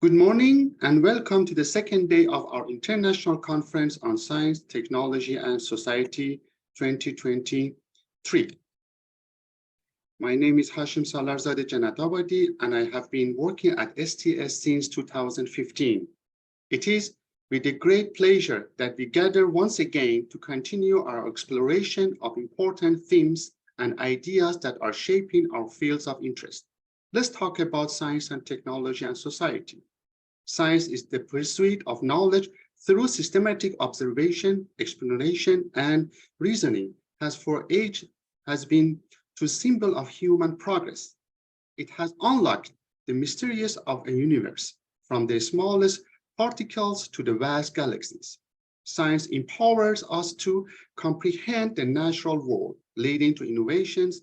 Good morning and welcome to the second day of our International Conference on Science, Technology and Society 2023. My name is Hashim Salarzadeh Janatabadi and I have been working at STS since 2015. It is with a great pleasure that we gather once again to continue our exploration of important themes and ideas that are shaping our fields of interest. Let's talk about science and technology and society. Science is the pursuit of knowledge through systematic observation, exploration, and reasoning, has for age has been a symbol of human progress. It has unlocked the mysteries of a universe, from the smallest particles to the vast galaxies. Science empowers us to comprehend the natural world, leading to innovations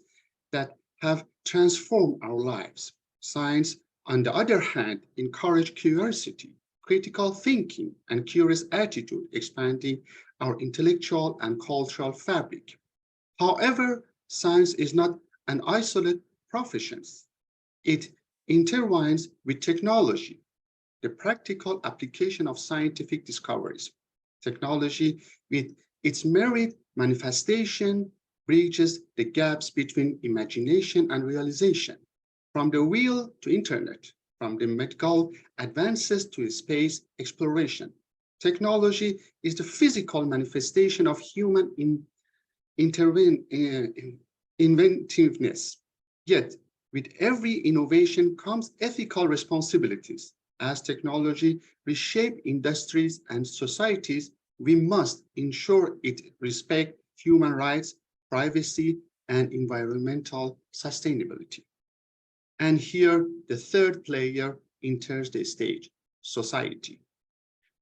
that have transformed our lives. Science, on the other hand, encourages curiosity, critical thinking, and curious attitude, expanding our intellectual and cultural fabric. However, science is not an isolated profession. It intertwines with technology, the practical application of scientific discoveries. Technology, with its myriad manifestation, bridges the gaps between imagination and realization. From the wheel to internet, from the medical advances to space exploration, technology is the physical manifestation of human inventiveness. Yet, with every innovation comes ethical responsibilities. As technology reshapes industries and societies, we must ensure it respects human rights, privacy, and environmental sustainability. And here, the third player enters the stage, society.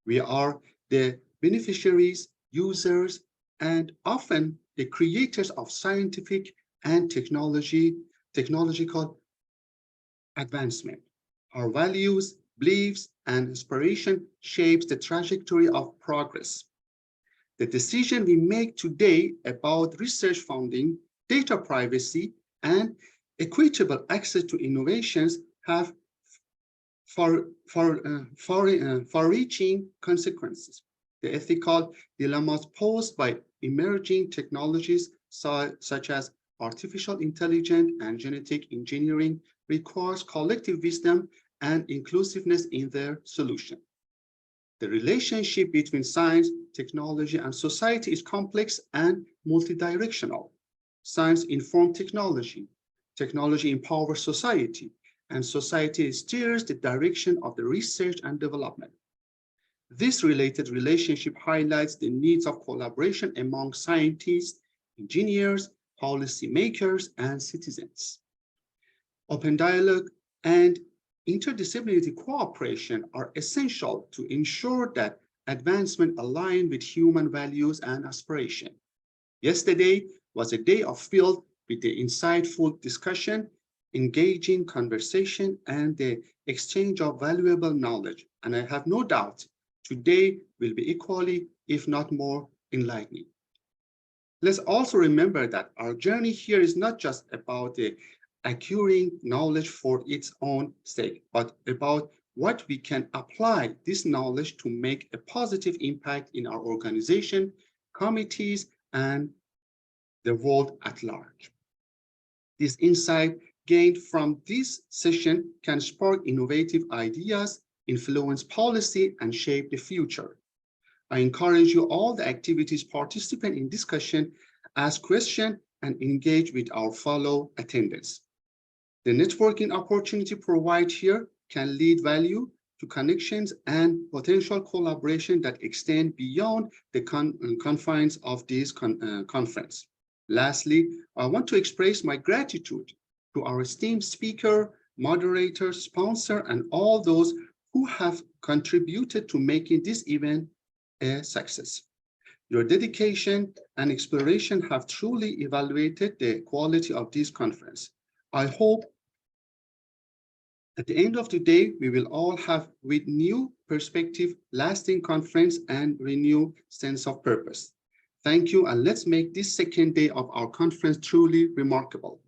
We are the beneficiaries, users, and often the creators of scientific and technological advancement. Our values, beliefs, and inspiration shapes the trajectory of progress. The decision we make today about research funding, data privacy, and equitable access to innovations have far-reaching consequences. The ethical dilemmas posed by emerging technologies such as artificial intelligence and genetic engineering requires collective wisdom and inclusiveness in their solution. The relationship between science, technology, and society is complex and multidirectional. Science informs technology. Technology empowers society, and society steers the direction of the research and development. This related relationship highlights the needs of collaboration among scientists, engineers, policymakers, and citizens. Open dialogue and interdisciplinary cooperation are essential to ensure that advancement aligns with human values and aspiration. Yesterday was a day filled with the insightful discussion, engaging conversation, and the exchange of valuable knowledge. And I have no doubt today will be equally, if not more, enlightening. Let's also remember that our journey here is not just about the acquiring knowledge for its own sake, but about what we can apply this knowledge to make a positive impact in our organization, committees, and the world at large. This insight gained from this session can spark innovative ideas, influence policy, and shape the future. I encourage you all the activities participate in discussion, ask questions, and engage with our fellow attendants. The networking opportunity provided here can lead value to connections and potential collaboration that extend beyond the confines of this conference. Lastly, I want to express my gratitude to our esteemed speaker, moderator, sponsor, and all those who have contributed to making this event a success. Your dedication and exploration have truly evaluated the quality of this conference. I hope at the end of the day, we will all have with new perspective, lasting conference, and renewed sense of purpose. Thank you, and let's make this second day of our conference truly remarkable.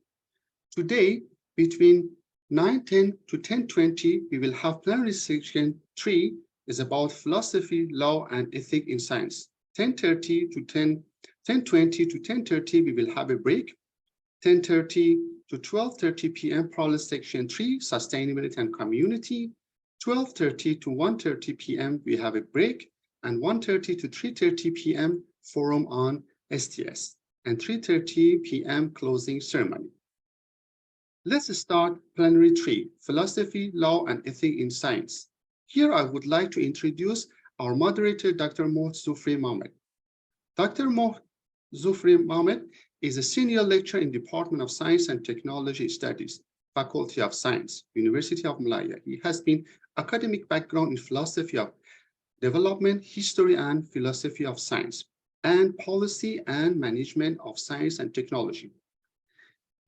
Today, between 9:10 to 10:20, we will have plenary section 3 is about philosophy, law, and ethics in science. 10:30 to 10:20 to 10:30, we will have a break. 10:30 to 12:30 p.m. Parallel Section 3, Sustainability and Community. 12:30 to 1:30 p.m. we have a break, and 1:30 to 3:30 p.m. forum on STS, and 3:30 p.m. closing ceremony. Let's start plenary 3, Philosophy, Law, and Ethics in Science. Here I would like to introduce our moderator, Dr. Mohd Zufri Mohammed. Dr. Mohd Zufri Mohammed is a senior lecturer in Department of Science and Technology Studies, Faculty of Science, University of Malaya. He has been academic background in philosophy of development, history, and philosophy of science, and policy and management of science and technology.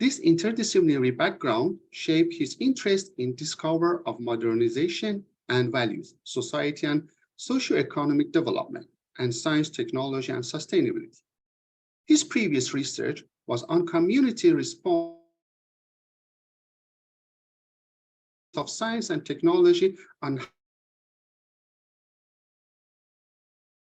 This interdisciplinary background shaped his interest in discovery of modernization and values, society and socio-economic development, and science, technology, and sustainability. His previous research was on community response of science and technology on.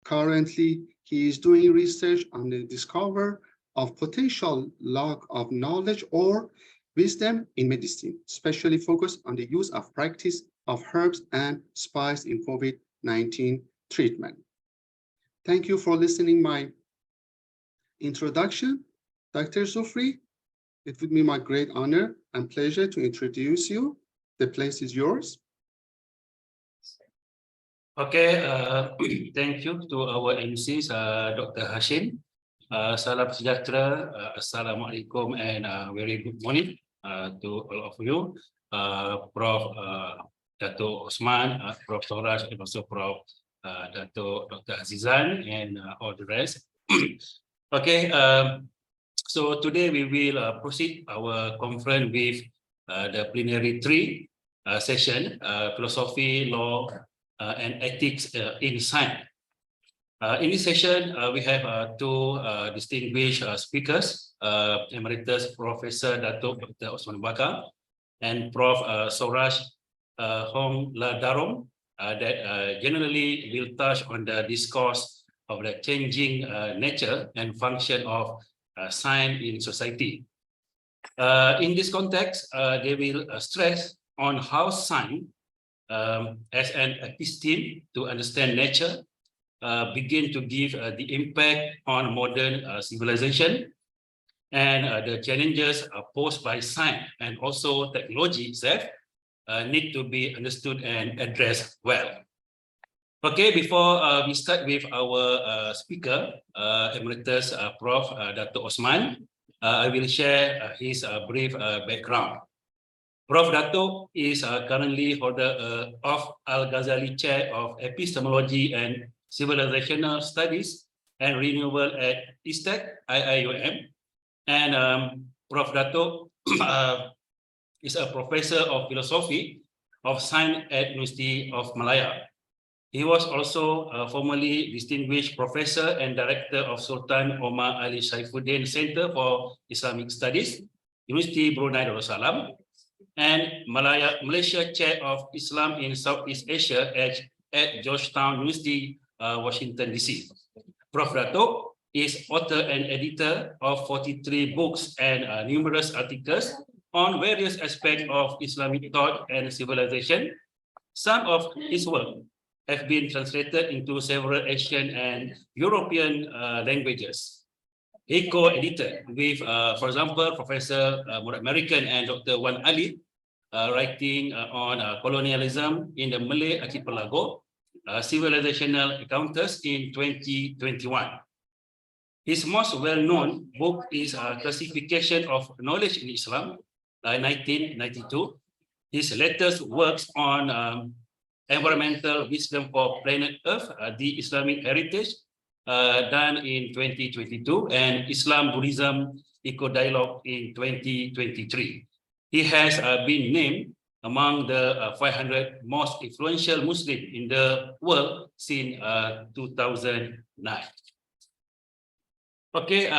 Currently, he is doing research on the discovery of potential lack of knowledge or wisdom in medicine, especially focused on the use of practice of herbs and spices in COVID-19 treatment. Thank you for listening my introduction. Dr. Zufri, it would be my great honor and pleasure to introduce you. The place is yours. Okay, thank you to our MCs, Dr. Hashim. Salam sejahtera, Assalamualaikum, and very good morning to all of you, Prof. Dato' Osman, Prof. Soraj, and also Prof. Dr. Azizan, and all the rest. Okay, so today we will proceed our conference with the plenary 3 session, philosophy, law, and ethics in science. In this session, we have 2 distinguished speakers, Emeritus Professor Dato' Dr. Osman Bakar and Prof. Soraj Hong Ladarom, that generally will touch on the discourse of the changing nature and function of science in society. In this context, they will stress on how science as an episteme to understand nature begin to give the impact on modern civilization, and the challenges posed by science and also technology itself need to be understood and addressed well. Okay, before we start with our speaker, Emeritus Prof. Dato' Osman, I will share his brief background. Prof. Dato' is currently holder of Al-Ghazali Chair of Epistemology and Civilizational Studies and Renewal at ISTEC, IIUM. And Prof. Dato' is a professor of philosophy of science at University of Malaya. He was also formerly distinguished professor and director of Sultan Omar Ali Saifuddin Center for Islamic Studies, University Brunei Darussalam, and Malaysia Chair of Islam in Southeast Asia at Georgetown University, Washington, D.C. Prof. Dato' is author and editor of 43 books and numerous articles on various aspects of Islamic thought and civilization. Some of his work have been translated into several Asian and European languages. He co-edited with, for example, Professor Murad American and Dr. Wan Ali, writing on colonialism in the Malay Archipelago, Civilizational Encounters in 2021. His most well-known book is Classification of Knowledge in Islam, 1992. His latest works on environmental wisdom for planet Earth, the Islamic heritage, done in 2022, and Islam Buddhism Eco Dialogue in 2023. He has been named among the 500 most influential Muslims in the world since 2009. Okay,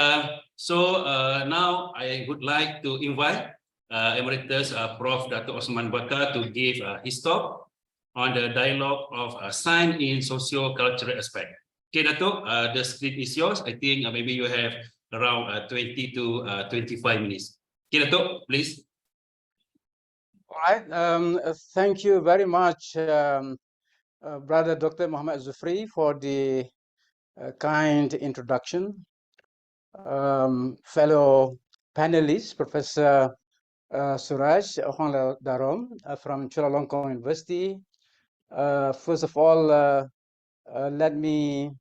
so now I would like to invite Emeritus Prof. Dr. Osman Bakar to give his talk on the dialogue of science in socio-cultural aspect. Okay, Dato, the script is yours. I think maybe you have around 20 to 25 minutes. Okay, Dato, please. All right. Thank you very much, Brother Dr. Muhammad Zufri, for the kind introduction. Fellow panelists, Professor Suraj Huang Darom from Chulalongkorn University. First of all, let me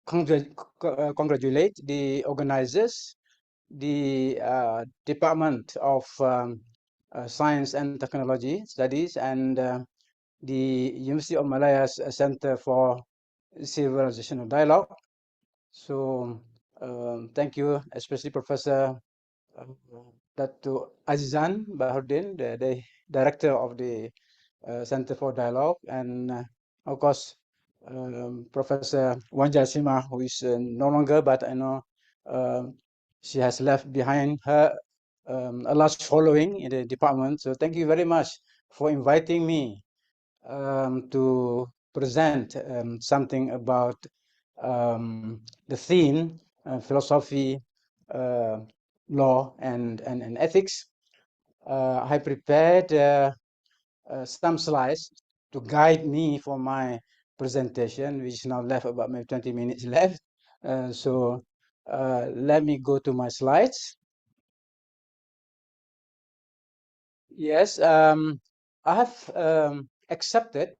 congratulate the organizers, the Department of Science and Technology Studies, and the University of Malaya's Center for Civilizational Dialogue. So thank you, especially Professor Dr. Azizan Bahardin, the director of the Center for Dialogue, and of course, Professor Wanja Sima, who is no longer, but I know she has left behind her a large following in the department. So thank you very much for inviting me to present something about the theme, philosophy, law, and ethics. I prepared some slides to guide me for my presentation, which now left about maybe 20 minutes left. So let me go to my slides. Yes, I have accepted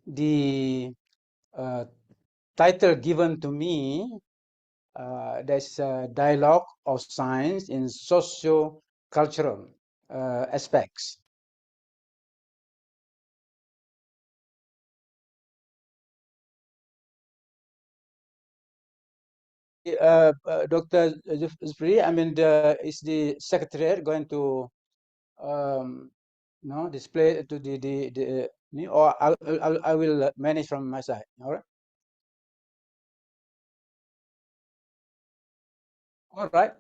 the title given to me. There's a dialogue of science in socio-cultural aspects. Dr. Zufri, I mean, is the secretary going to no display to the or I will manage from my side. All right. All right.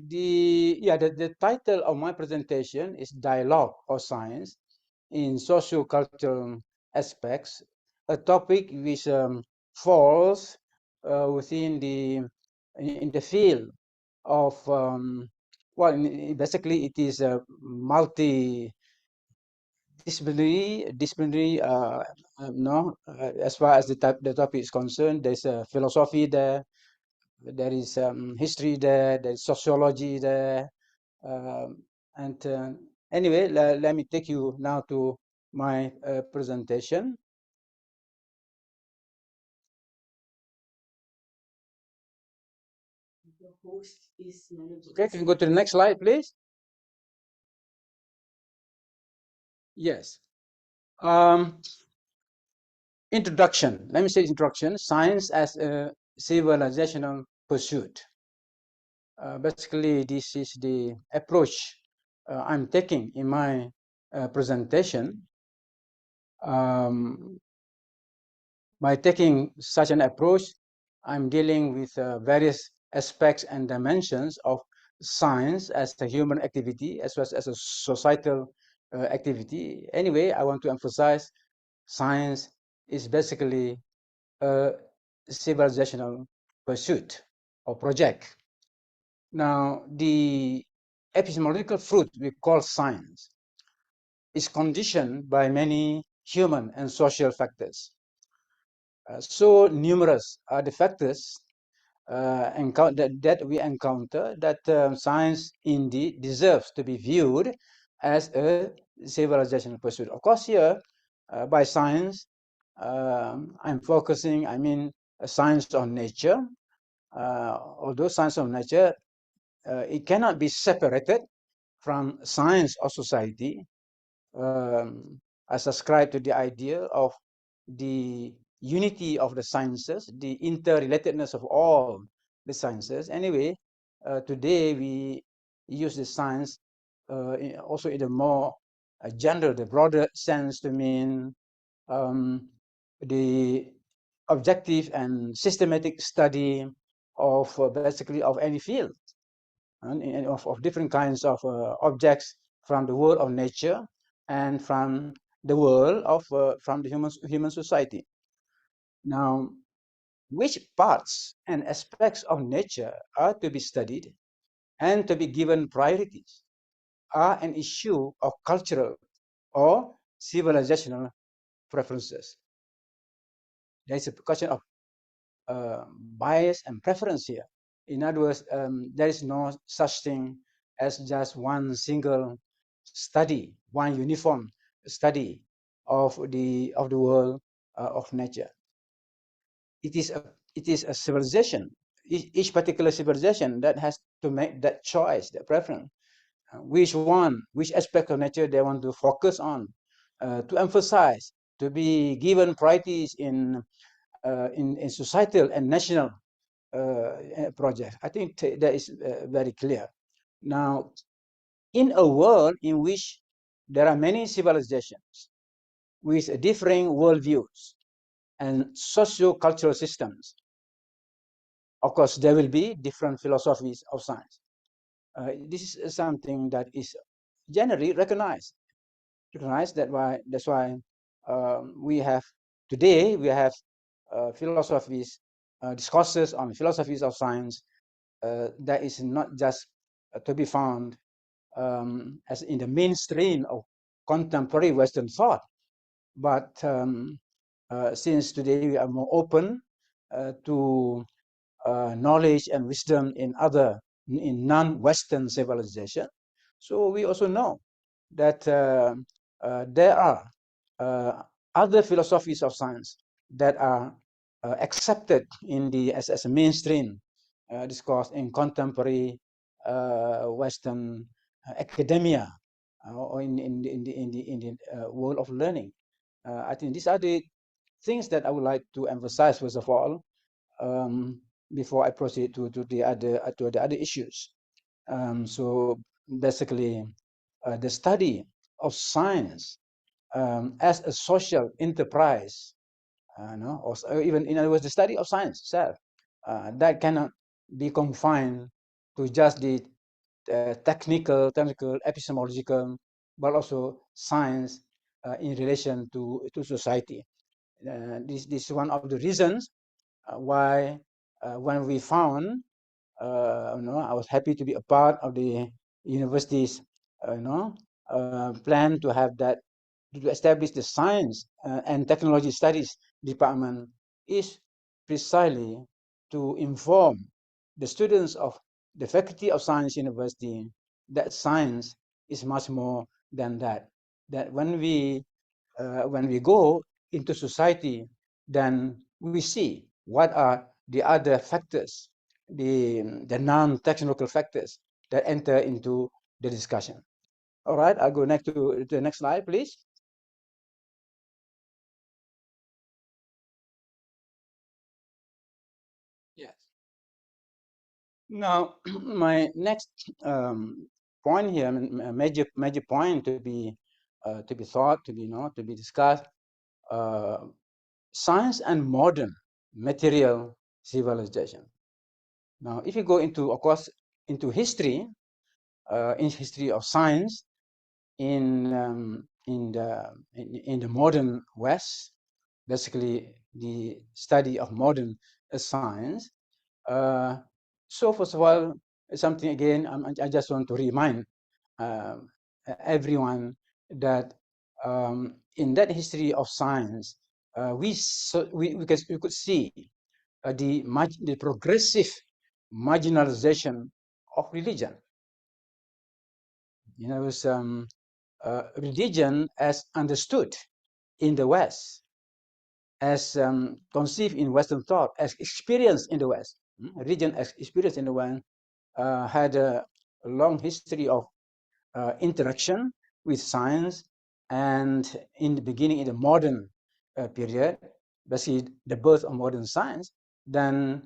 The title of my presentation is Dialogue of Science in Socio-Cultural Aspects, a topic which falls within in the field of basically it is a disciplinary no as far as the topic is concerned. There's a philosophy there, there is history there's sociology there, and anyway, let me take you now to my presentation. Okay, can you go to the next slide, please? Yes. Introduction. Let me say introduction. Science as a civilizational pursuit. Basically, this is the approach I'm taking in my presentation. By taking such an approach, I'm dealing with various aspects and dimensions of science as a human activity as well as a societal activity. Anyway, I want to emphasize science is basically a civilizational pursuit or project. Now, the epistemological fruit we call science is conditioned by many human and social factors. So numerous are the factors that we encounter that science indeed deserves to be viewed as a civilizational pursuit. Of course, here by science, I'm focusing, I mean, science on nature. Although science of nature, it cannot be separated from science of society. I subscribe to the idea of the unity of the sciences, the interrelatedness of all the sciences. Anyway, today we use the science also in a more general, the broader sense to mean the objective and systematic study of basically of any field. and of different kinds of objects from the world of nature and from the world of from the human society. Now, which parts and aspects of nature are to be studied and to be given priorities are an issue of cultural or civilizational preferences. There is a question of bias and preference here. In other words, there is no such thing as just one single study, one uniform study of the world of nature. It is a civilization, each particular civilization that has to make that choice, that preference, which aspect of nature they want to focus on, to emphasize, to be given priorities in societal and national projects. I think that is very clear. Now, in a world in which there are many civilizations with differing worldviews and socio-cultural systems, of course, there will be different philosophies of science. This is something that is generally recognized. That's why we have today philosophies, discourses on philosophies of science that is not just to be found as in the mainstream of contemporary Western thought, but since today we are more open to knowledge and wisdom in non-Western civilization, so we also know that there are other philosophies of science that are accepted as a mainstream discourse in contemporary Western academia or in the world of learning. I think these are the things that I would like to emphasize first of all before I proceed to the other issues. So basically, the study of science as a social enterprise, or even in other words, the study of science itself, that cannot be confined to just the technical, epistemological, but also science in relation to society. This is one of the reasons why when we found, I was happy to be a part of the university's, plan to have that, to establish the science and technology studies department is precisely to inform the students of the faculty of science university that science is much more than that. That when we go into society, then we see what are the other factors, the non-technical factors that enter into the discussion. All right, I'll go next to the next slide, please. Yes. Now, my next point here, a major point to be thought, to be discussed, science and modern material civilization. Now, if you go into, of course, into history, in history of science, in the modern West, basically the study of modern science. So first of all, something again, I just want to remind everyone that in that history of science, we could see the progressive marginalization of religion. It was religion as understood in the West, as conceived in Western thought, as experienced in the West. Religion as experienced in the West had a long history of interaction with science, and in the beginning, in the modern period, basically the birth of modern science, then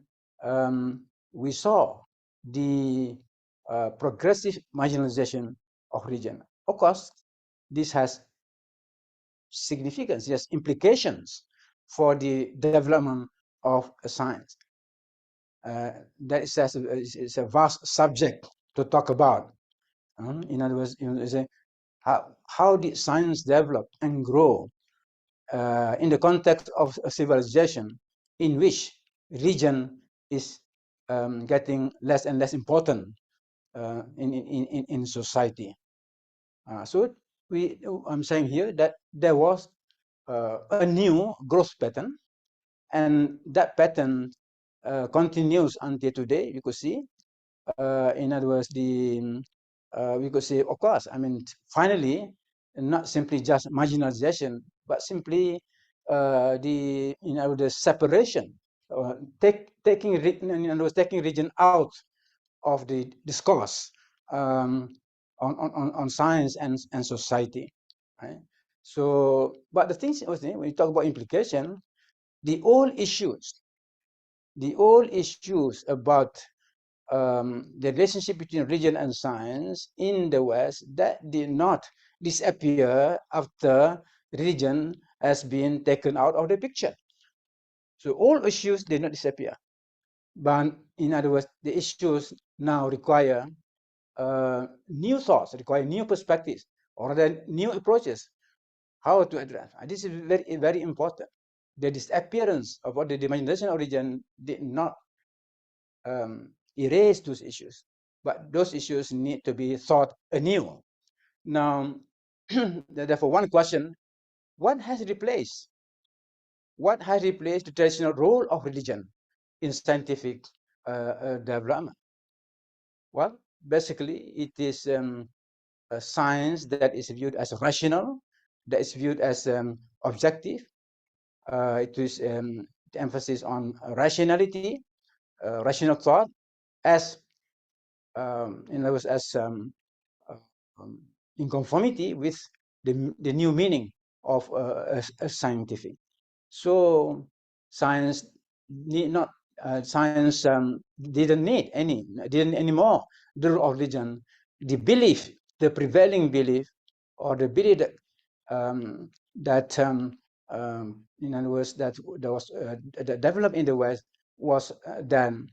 we saw the progressive marginalization of religion. Of course, this has significance, yes, implications for the development of science. That is a vast subject to talk about. In other words, say, how did science develop and grow in the context of a civilization in which religion is getting less and less important in society. So I'm saying here that there was a new growth pattern, and that pattern continues until today. You could see, in other words, we could say, of course, I mean, finally, not simply just marginalization, but simply in other words, separation, taking region out of the discourse um, on science and society. Right? So, but the thing is, when you talk about implication, the old issues about the relationship between religion and science in the West that did not disappear after religion has been taken out of the picture. So all issues did not disappear, but in other words, the issues now require new thoughts, require new perspectives, or then new approaches how to address. And this is very, very important. The disappearance of what the marginalization of religion did not erase those issues, but those issues need to be thought anew. Now, therefore, one question: what has replaced? What has replaced the traditional role of religion in scientific development? Well, basically, it is a science that is viewed as rational, that is viewed as objective. It is the emphasis on rationality, rational thought, as in other words, as uh, in conformity with the new meaning of a scientific. So science need not science didn't anymore the role of religion, the belief, the prevailing belief, or the belief that in other words that was that developed in the West was then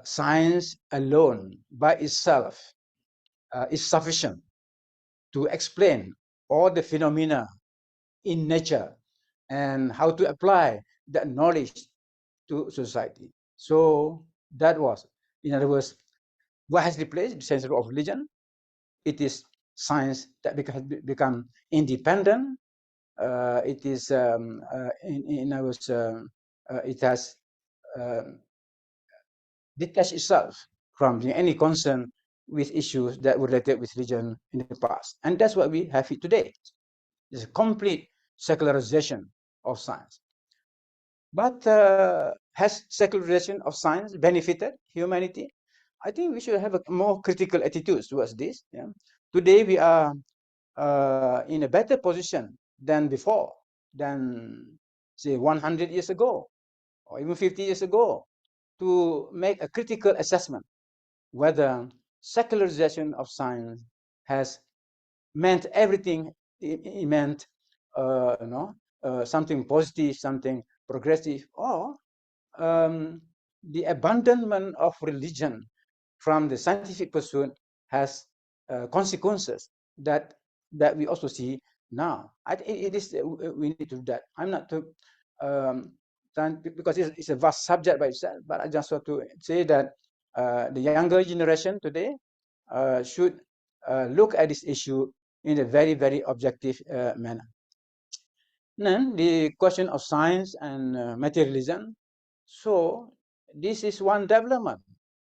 science alone by itself is sufficient to explain all the phenomena in nature and how to apply that knowledge to society. So that was, in other words, what has replaced the sense of religion? It is science that become independent. It is, in other words, it has detached itself from any concern with issues that were related with religion in the past. And that's what we have today. It's a complete secularization of science. But has secularization of science benefited humanity? I think we should have a more critical attitude towards this. Yeah? Today we are in a better position than before, than say 100 years ago, or even 50 years ago, to make a critical assessment whether secularization of science has meant everything. It meant something positive, something progressive, or the abandonment of religion from the scientific pursuit has consequences that we also see now. It is we need to do that. I'm not to because it's a vast subject by itself, but I just want to say that the younger generation today should look at this issue in a very, very objective manner. Then the question of science and materialism. So this is one development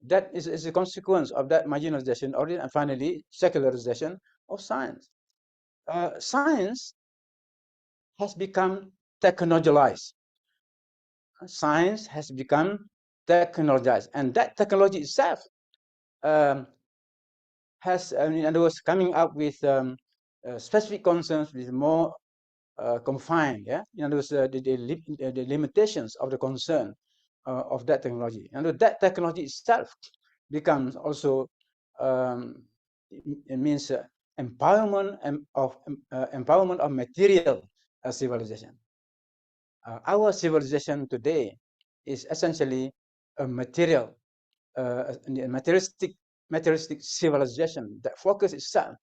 that is a consequence of that marginalization, or and finally secularization of science. Science has become technologized. Science has become technologized, and that technology itself um, has, in other words, coming up with specific concerns with more confined, yeah, in other words, the limitations of the concern of that technology, and that technology itself becomes also it means empowerment of material civilization. Our civilization today is essentially a materialistic materialistic civilization that focus itself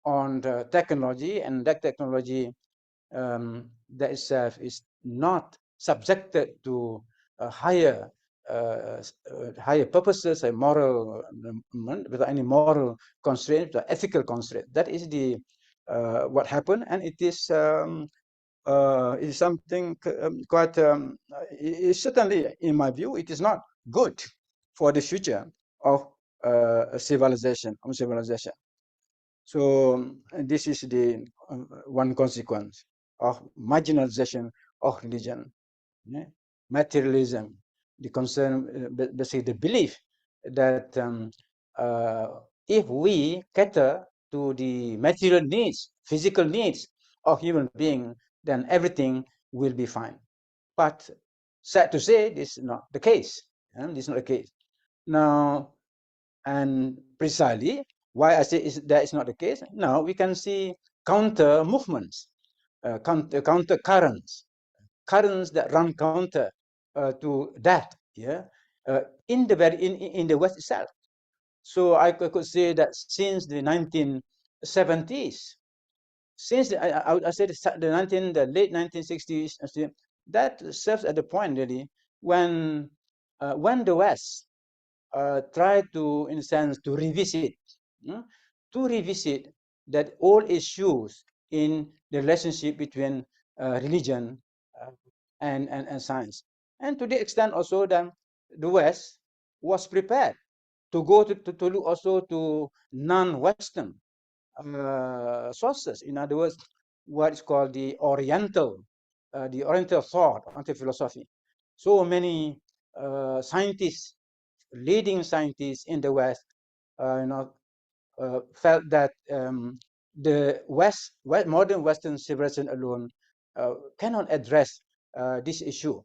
on the technology, and that technology that itself is not subjected to higher higher purposes, a moral without any moral constraint, the ethical constraint. That is the what happened, and it is something quite certainly, in my view, it is not good for the future of civilization. So this is the one consequence of marginalization of religion, yeah? Materialism, the concern, basically the belief that uh, if we cater to the material needs, physical needs of human being, then everything will be fine. But sad to say, this is not the case. This is not the case. Now, and precisely why I say that is not the case. Now we can see counter movements, counter currents that run counter to that, yeah, in the West itself. So I could say that since the 1970s, since I would say the late 1960s, that serves at the point really when the West try to, in a sense, to revisit that old issues in the relationship between religion uh, and science. And to the extent also that the West was prepared to go to look also to non-Western sources. In other words, what is called the Oriental thought, Oriental philosophy. So many scientists, leading scientists in the West, felt that the modern Western civilization alone cannot address this issue.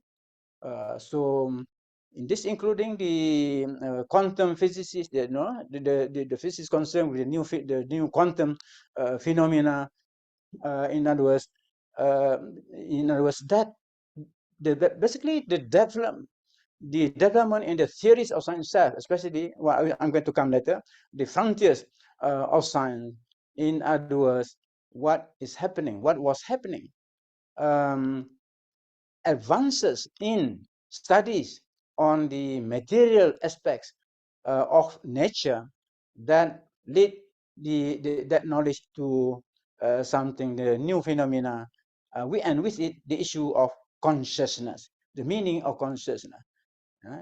So, in this, including the quantum physicists, the physicists concerned with the new quantum phenomena. In other words, that basically the development in the theories of science itself, especially what I'm going to come later, the frontiers of science. In other words, what was happening, um, advances in studies on the material aspects of nature that lead that knowledge to something, the new phenomena, and with it the issue of consciousness, the meaning of consciousness.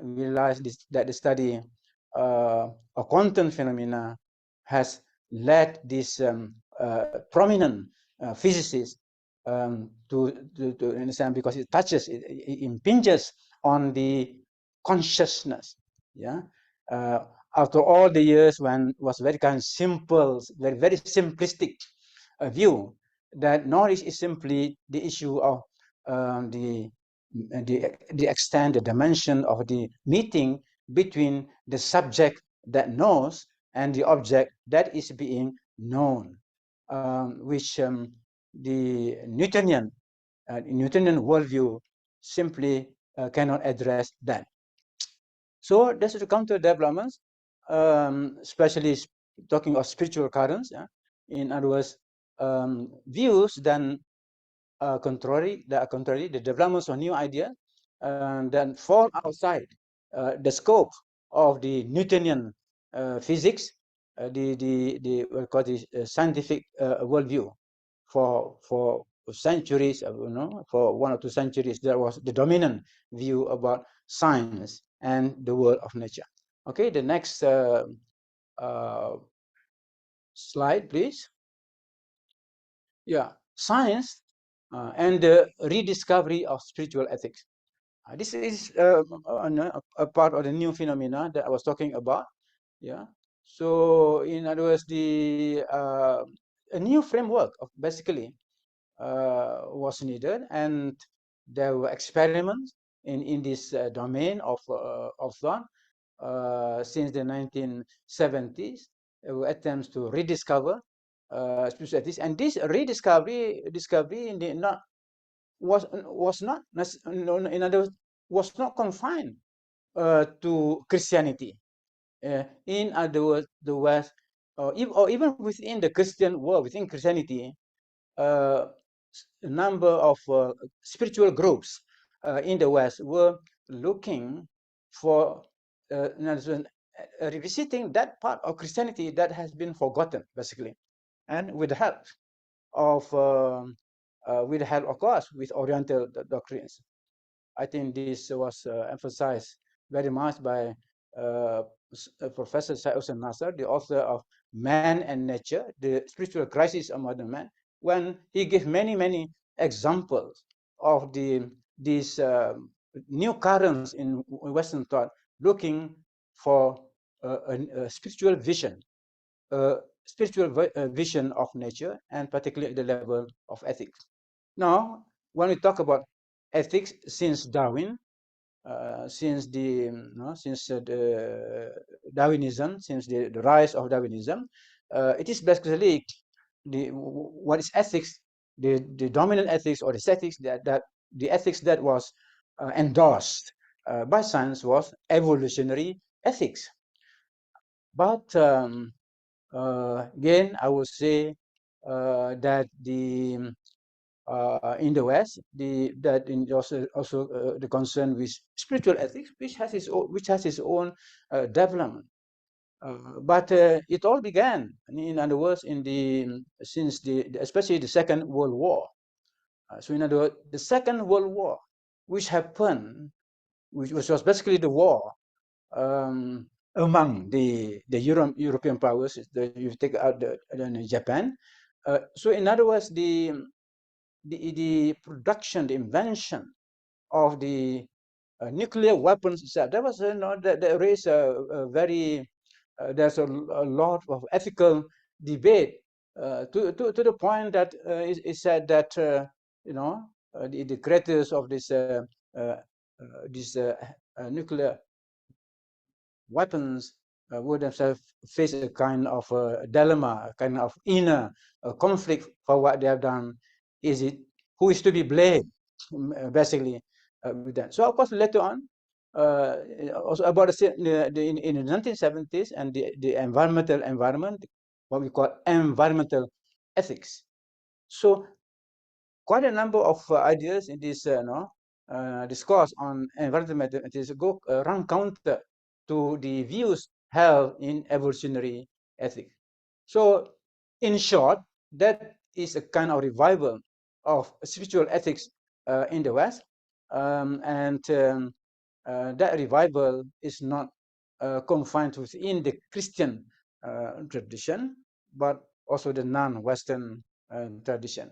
We realize that the study of quantum phenomena has led this prominent physicist to understand, because it touches, it impinges on the consciousness. Yeah. After all the years when it was very kind of simple, very simplistic view that knowledge is simply the issue of the the extent, the dimension of the meeting between the subject that knows and the object that is being known, which the Newtonian worldview simply cannot address that. So this is the counter developments, especially talking of spiritual currents. In other words, views then contrary, the developments of new ideas then fall outside the scope of the Newtonian physics, the what call this scientific worldview. For centuries, for 1 or 2 centuries, there was the dominant view about science and the world of nature. Okay, the next slide, please. Yeah, science and the rediscovery of spiritual ethics. This is a part of the new phenomena that I was talking about. Yeah. So, in other words, a new framework of basically was needed, and there were experiments in this domain of thought since the 1970s. There were attempts to rediscover spiritual ethics, and this discovery in the not was not, in other words, was not confined to Christianity. in other words, the West, or even within the Christian world, within Christianity, a number of spiritual groups in the West were looking for revisiting that part of Christianity that has been forgotten, basically, and with the help of of course, with Oriental doctrines. I think this was emphasized very much by Professor Syed Hussein Nasser, the author of Man and Nature, the Spiritual Crisis of Modern Man, when he gave many examples of these new currents in Western thought, looking for a spiritual vision, vision of nature, and particularly at the level of ethics. Now, when we talk about ethics, since Darwin, since the Darwinism, since the rise of Darwinism, it is basically what is ethics, the dominant ethics or the ethics that the ethics that was endorsed by science was evolutionary ethics. But again, I would say that in the West, also the concern with spiritual ethics, which has its own development. But it all began, in other words, especially the Second World War. So in other words, the Second World War, which happened, which was basically the war among the European powers. You take out Japan. So in other words, the production, the invention of the nuclear weapons itself, that was that raised a very there's a lot of ethical debate to the point that it said that the creators of this nuclear weapons would themselves face a kind of dilemma, a kind of inner conflict for what they have done. Is it who is to be blamed, basically, with that? So of course later on, also about in the 1970s and the environment, what we call environmental ethics. So quite a number of ideas in this discourse on environmental ethics run counter to the views held in evolutionary ethics. So in short, that is a kind of revival of spiritual ethics in the West, and that revival is not confined within the Christian tradition, but also the non-Western tradition.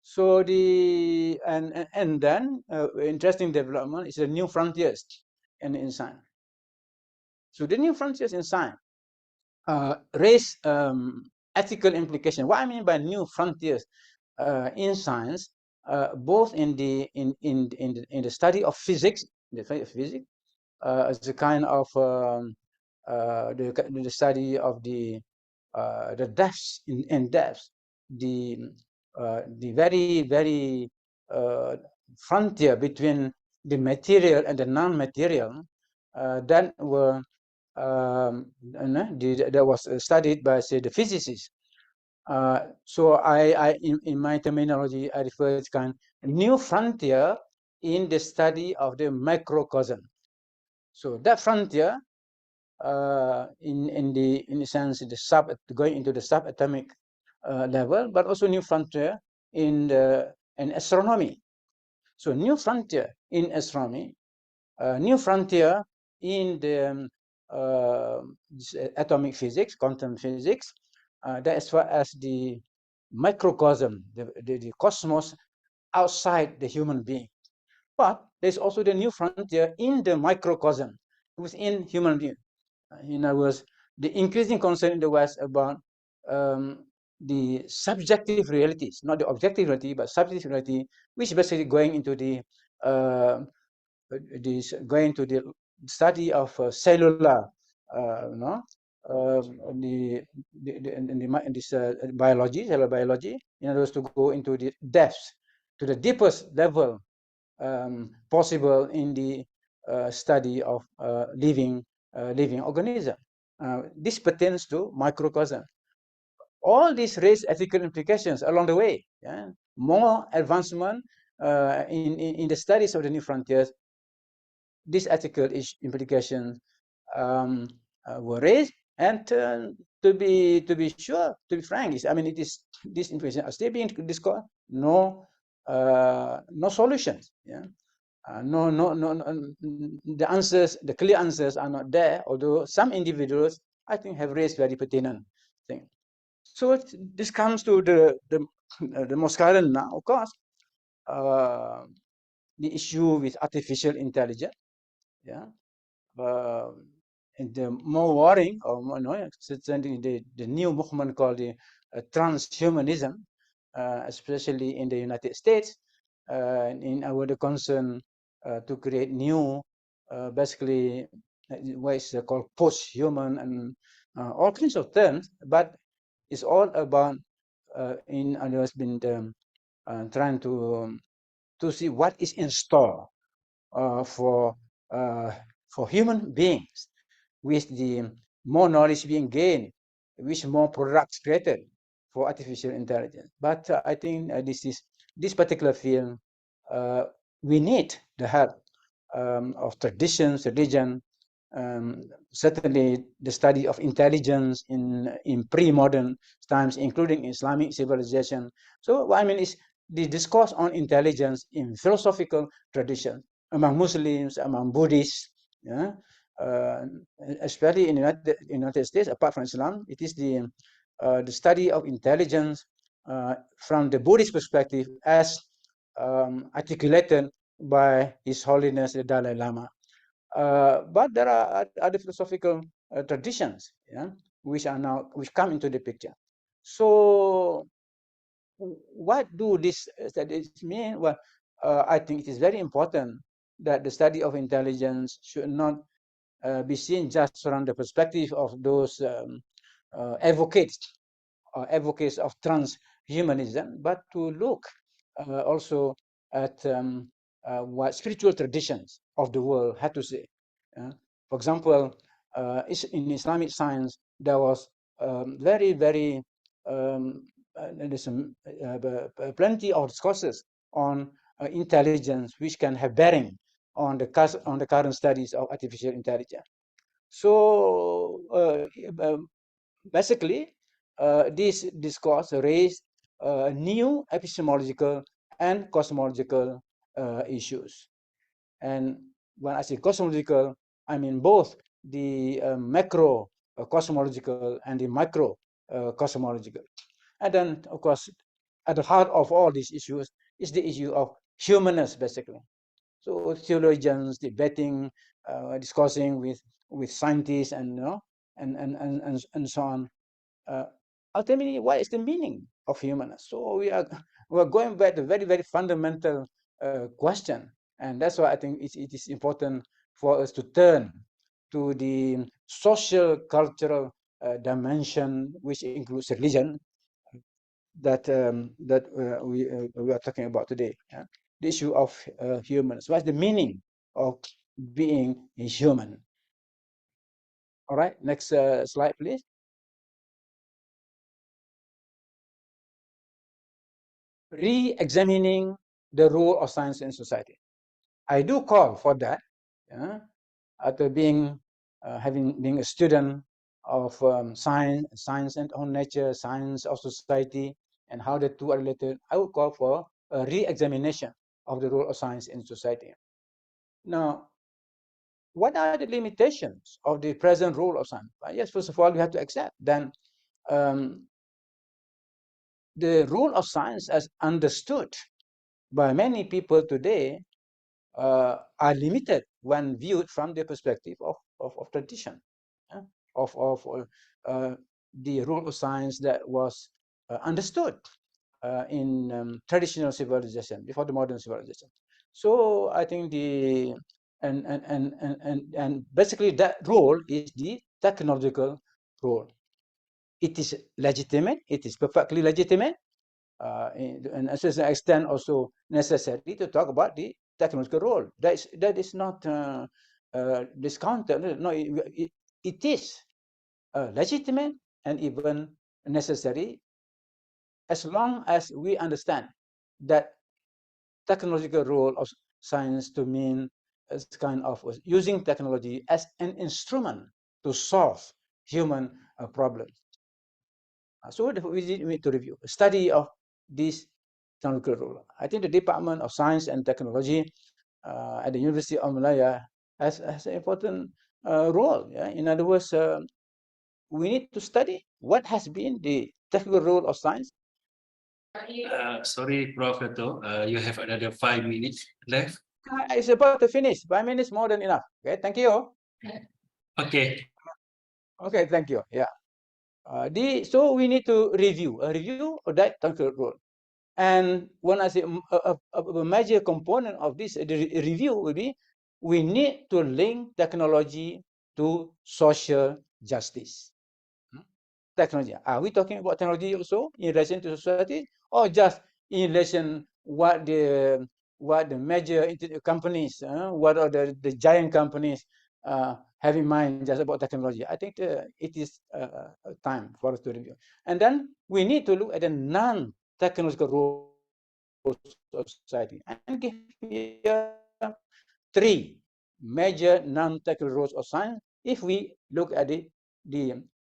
So and then interesting development is the new frontiers in science. So the new frontiers in science raise ethical implication. What I mean by new frontiers in science, both in the study of physics, as a kind of the study of the depths in depths, the very frontier between the material and the non-material that were that was studied by, say, the physicists. So I in my terminology, I refer to kind of new frontier in the study of the microcosm. So that frontier, in the sense going into the subatomic level, but also new frontier in astronomy. So new frontier in astronomy, new frontier in the atomic physics, quantum physics, that as far as the microcosm, the cosmos outside the human being. But there's also the new frontier in the microcosm within human being. In other words, the increasing concern in the West about the subjective realities, not the objective reality, but subjective reality, which is basically going into the study of cellular, biology, cellular biology, in other words, to go into the depths, to the deepest level possible in the study of living organism. This pertains to microcosm. All these raise ethical implications along the way. Yeah? More advancement in the studies of the new frontiers, these ethical implications were raised, and to be sure, to be frank, I mean, it is these implications are still being discussed. No solutions. Yeah. No, the answers, the clear answers are not there, although some individuals, I think, have raised very pertinent things. So this comes to the most current now, of course, the issue with artificial intelligence. Yeah. And the more worrying, or certainly the new movement called the transhumanism, especially in the United States, in our the concern to create new, basically, what is called post-human and all kinds of terms, but it's all about has been trying to see what is in store uh, for uh, for human beings, with the more knowledge being gained, with more products created for artificial intelligence. But I think this particular field, uh, we need the help of traditions, religion, certainly the study of intelligence in pre-modern times, including Islamic civilization. So what I mean is the discourse on intelligence in philosophical tradition among Muslims, among Buddhists, yeah, uh, especially in the United States, apart from Islam, it is the study of intelligence from the Buddhist perspective, as articulated by His Holiness the Dalai Lama. But there are other philosophical traditions, yeah, which come into the picture. So, what do these studies mean? Well, I think it is very important that the study of intelligence should not be seen just from the perspective of those advocates of transhumanism, but to look also at what spiritual traditions of the world had to say. For example, in Islamic science, there was very there's plenty of discourses on intelligence, which can have bearing on the current studies of artificial intelligence. So basically, this discourse raised new epistemological and cosmological issues. And when I say cosmological, I mean both the macro cosmological and the micro cosmological. And then, of course, at the heart of all these issues is the issue of humanness, basically. So theologians debating, discussing with scientists, and and so on. Uh, Ultimately, what is the meaning of humanness? So we are going back to very fundamental question, and that's why I think it is important for us to turn to the social cultural dimension, which includes religion, that we are talking about today. Yeah? The issue of humans. What's the meaning of being a human? All right, next slide, please. Re-examining the role of science in society. I do call for that. Yeah? After being being a student of science and on nature, science of society, and how the two are related, I would call for a re-examination of the role of science in society. Now, what are the limitations of the present role of science? Yes, first of all, we have to accept then um, the role of science as understood by many people today are limited when viewed from the perspective of tradition, yeah? of the role of science that was understood in traditional civilization before the modern civilization. So I think and basically that role is the technological role. It is legitimate. It is perfectly legitimate, and to a certain extent also necessary to talk about the technological role. That is not discounted. No, it is. legitimate and even necessary, as long as we understand that technological role of science to mean as kind of using technology as an instrument to solve human problems. So we need to review a study of this technological role. I think the Department of Science and Technology at the University of Malaya has an important role. Yeah? In other words, we need to study what has been the technical role of science. Sorry, Prof. Dato, you have another 5 minutes left. It's about to finish. 5 minutes more than enough. Okay, thank you. Okay. Okay, thank you. Yeah. So we need to review of that technical role. And when I say a major component of this review will be, we need to link technology to social justice. Technology. Are we talking about technology also in relation to society, or just in relation what the major companies, what are the giant companies have in mind just about technology? I think it is time for us to review. And then we need to look at the non-technological roles of society and give here 3 major non-technical roles of science if we look at the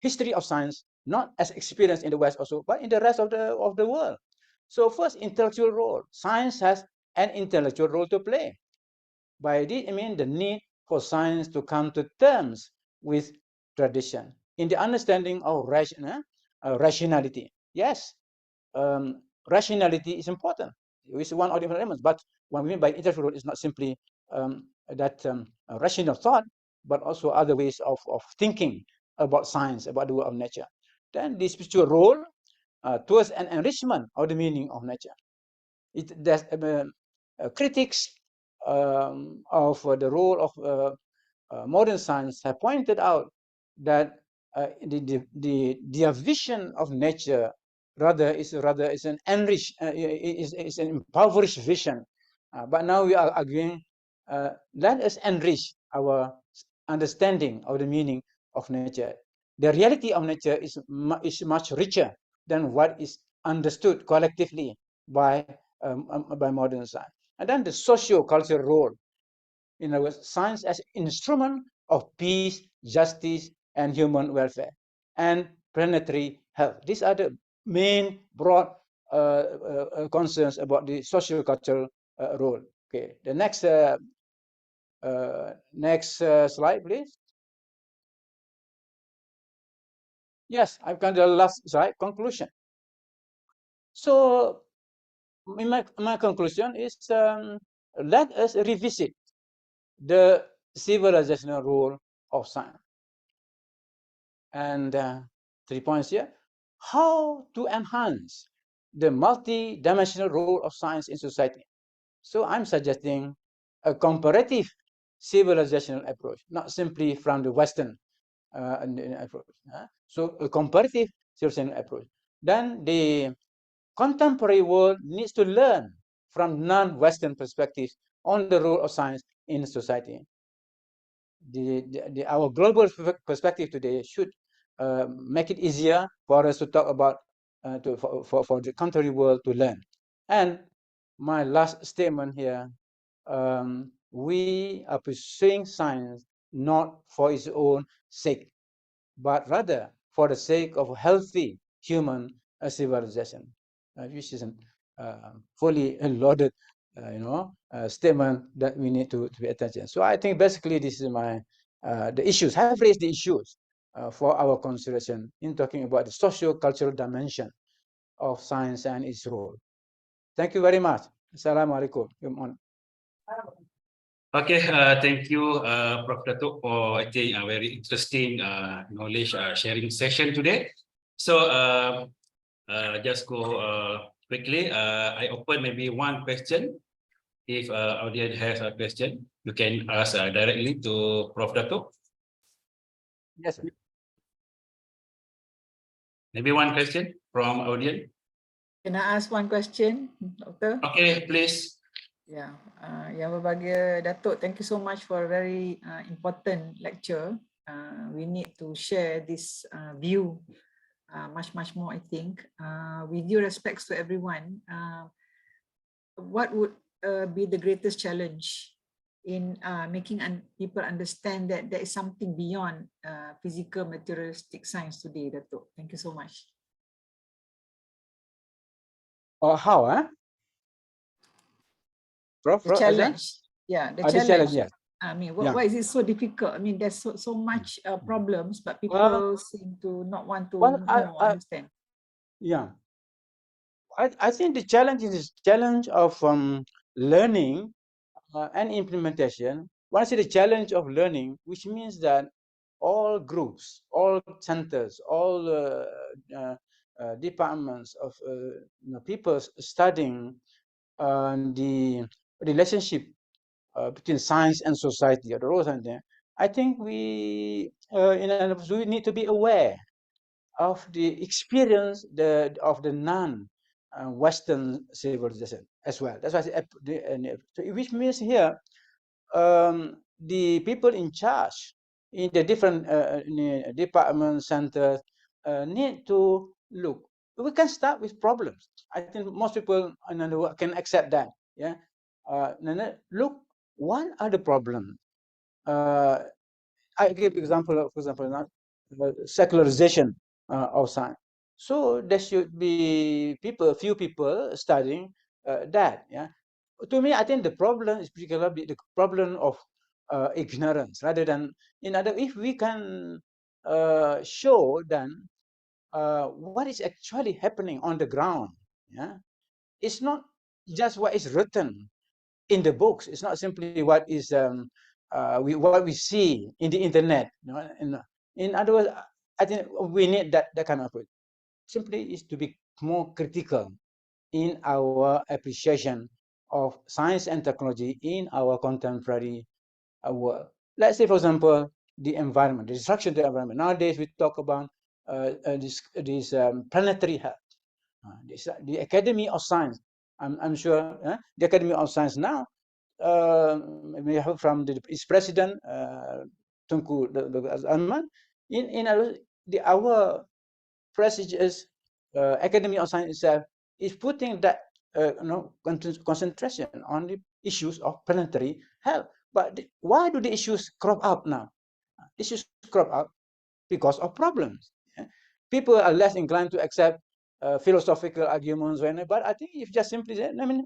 history of science, not as experienced in the West also, but in the rest of the world. So first, intellectual role. Science has an intellectual role to play. By this, I mean the need for science to come to terms with tradition in the understanding of rationality. Yes, rationality is important. It's one of the elements, but what we mean by intellectual role is not simply that rational thought, but also other ways of thinking about science, about the world of nature. Then the spiritual role towards an enrichment of the meaning of nature. There's critics of the role of modern science have pointed out that their vision of nature is an enriched, is an impoverished vision. But now we are arguing, let us enrich our understanding of the meaning of nature. The reality of nature is much richer than what is understood collectively by modern science. And then the socio-cultural role, in other words, science as instrument of peace, justice, and human welfare, and planetary health. These are the main broad concerns about the socio-cultural role. Okay, the next slide, please. Yes, I've got the last slide, conclusion. So my conclusion is, let us revisit the civilizational role of science. And 3 points here. How to enhance the multi-dimensional role of science in society. So I'm suggesting a comparative civilizational approach, not simply from the Western approach. So a comparative civilizational approach. Then the contemporary world needs to learn from non-Western perspectives on the role of science in society. Our global perspective today should make it easier for us to talk about for the contemporary world to learn. And my last statement here, we are pursuing science not for its own sake, but rather for the sake of healthy human civilization, which is a fully loaded, statement that we need to pay attention. So I think basically this is my the issues. I have raised the issues for our consideration in talking about the socio-cultural dimension of science and its role. Thank you very much. Assalamu alaikum. Okay, thank you, Prof. Dato, for I think a very interesting knowledge sharing session today. So just go quickly. I open maybe one question. If audience has a question, you can ask directly to Prof. Dato. Yes, sir. Maybe one question from audience. Can I ask one question, Doctor? Okay, please. Yeah, Yang Berbahagia Datuk, thank you so much for a very important lecture. We need to share this view much more, I think. With due respects to everyone, what would be the greatest challenge in making people understand that there is something beyond physical materialistic science today, Dato'? Thank you so much. Or how, Prof? The challenge, yeah, the The challenge, challenge. yes. I mean, Yeah. why is it so difficult? I mean, there's so much problems, but people Well, seem to not want to Well, know or understand. yeah, I think the challenge is challenge of learning and implementation. When I say the challenge of learning, which means that all groups, all centers, all departments of people studying the relationship between science and society, or the roles and there, I think we we need to be aware of the experience of the non-Western civilization as well. That's why I say, so which means here the people in charge in the different department centers need to look. We can start with problems. I think most people can accept that. Yeah, look, what are the problems? I give example, for example, secularization of science. So there should be a few people studying that. Yeah, to me, I think the problem is particularly the problem of ignorance, rather than if we can show then what is actually happening on the ground. Yeah, it's not just what is written in the books. It's not simply what is what we see in the internet. In other words, I think we need that kind of approach. Simply is to be more critical in our appreciation of science and technology in our contemporary world. Let's say, for example, the environment, the destruction of the environment. Nowadays, we talk about this planetary health. The Academy of Science. I'm sure the Academy of Science now we have from its president Tunku Azman in our prestigious Academy of Science itself is putting that concentration on the issues of planetary health. But why do the issues crop up now? Issues crop up because of problems. Yeah? People are less inclined to accept philosophical arguments, but I think if just simply say, I mean,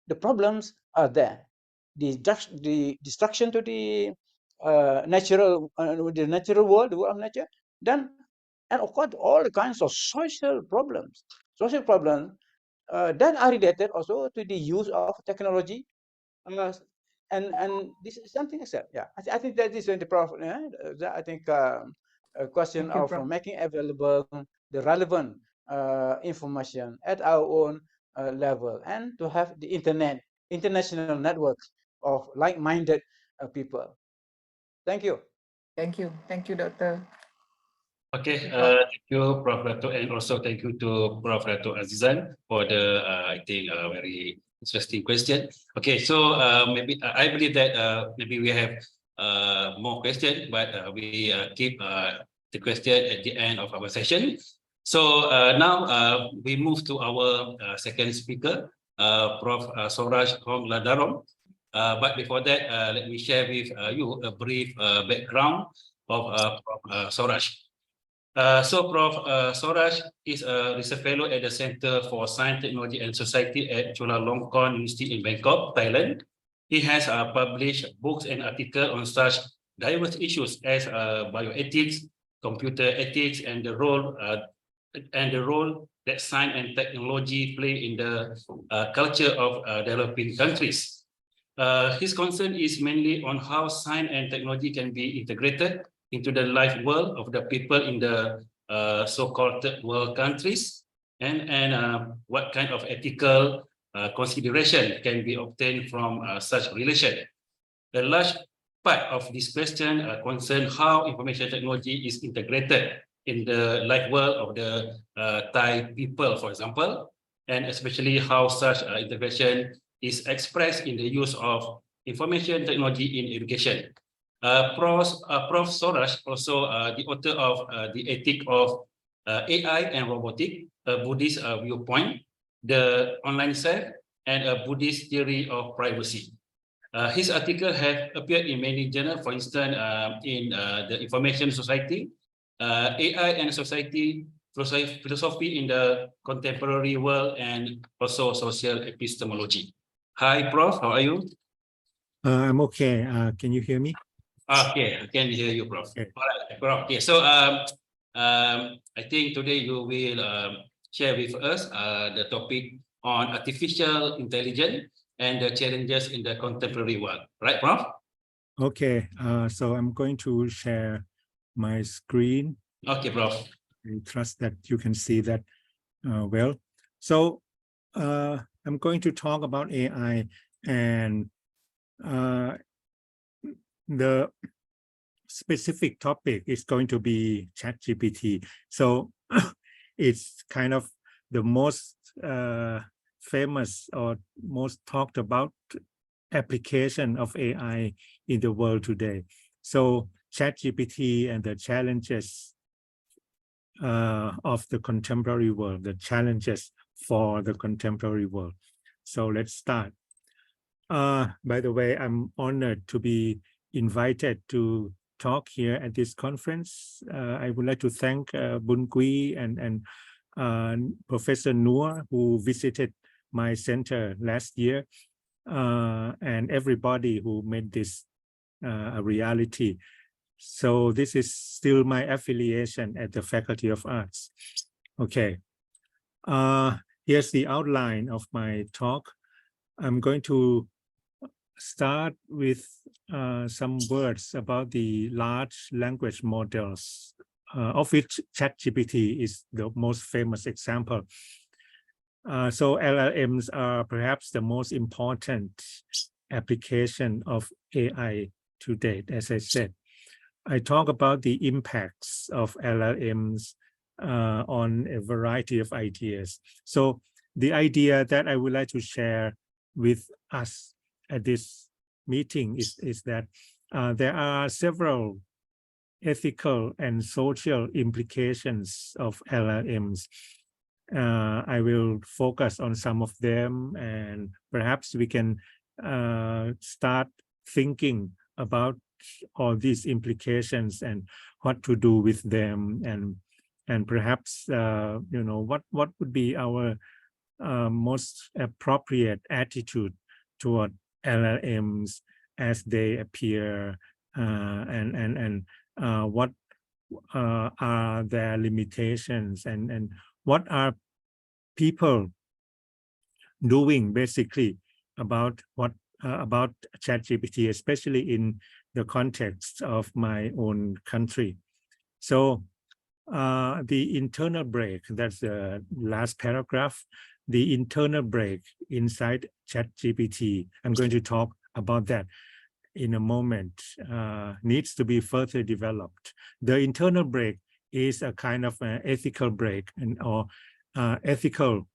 the problems are there. The destruction to the natural world, the world of nature, then, and of course, all kinds of social problems that are related also to the use of technology, uh, and this is something else. Yeah, I think that is the problem. I think a question Thank you, of Prof. making available the relevant information at our own level, and to have the international networks of like-minded people. Thank you. Thank you, Doctor. Okay, Prof. thank you, Prof. Dato, and also thank you to Prof. Dato Azizan for the, I think, very interesting question. Okay, so maybe I believe that maybe we have more questions, but we keep the question at the end of our session. So now we move to our second speaker, Prof. Soraj Hongladarong. But before that, let me share with you a brief background of Prof. Soraj. So Prof. Soraj is a research fellow at the Center for Science, Technology and Society at Chulalongkorn University in Bangkok, Thailand. He has published books and articles on such diverse issues as bioethics, computer ethics, and the role that science and technology play in the culture of developing countries. His concern is mainly on how science and technology can be integrated into the life world of the people in the so-called third world countries, and what kind of ethical consideration can be obtained from such relation. A large part of this question concerns how information technology is integrated in the life world of the Thai people, for example, and especially how such integration is expressed in the use of information technology in education. Prof. Sorash, also the author of The Ethic of AI and Robotic, a Buddhist viewpoint, the online self, and a Buddhist theory of privacy. His article have appeared in many journals, for instance, in the Information Society, AI and Society, Philosophy in the Contemporary World, and also Social Epistemology. Hi, Prof. How are you? I'm okay. Can you hear me? Okay, I can hear you, Prof. Okay. All right, Prof. Okay, so I think today you will share with us the topic on artificial intelligence and the challenges in the contemporary world, right, Prof? Okay. So I'm going to share my screen. Okay, Prof. I trust that you can see that well. So I'm going to talk about AI, and the specific topic is going to be ChatGPT. So it's kind of the most famous or most talked about application of AI in the world today. So ChatGPT and the challenges of the contemporary world, the challenges for the contemporary world. So let's start. By the way, I'm honored to be invited to talk here at this conference. I would like to thank Bun Kui and Professor Noor, who visited my center last year, and everybody who made this a reality. So this is still my affiliation at the Faculty of Arts. Okay. Here's the outline of my talk. I'm going to start with some words about the large language models, of which ChatGPT is the most famous example. So LLMs are perhaps the most important application of AI to date, as I said. I talk about the impacts of LLMs on a variety of ideas. So the idea that I would like to share with us at this meeting is that there are several ethical and social implications of LLMs. I will focus on some of them, and perhaps we can start thinking about all these implications and what to do with them, and perhaps you know, what would be our most appropriate attitude toward LLMs as they appear, and what are their limitations, and what are people doing basically about about ChatGPT, especially in the context of my own country. So the internal break, that's the last paragraph, the internal break inside ChatGPT, I'm going to talk about that in a moment, needs to be further developed. The internal break is a kind of an ethical break, or ethical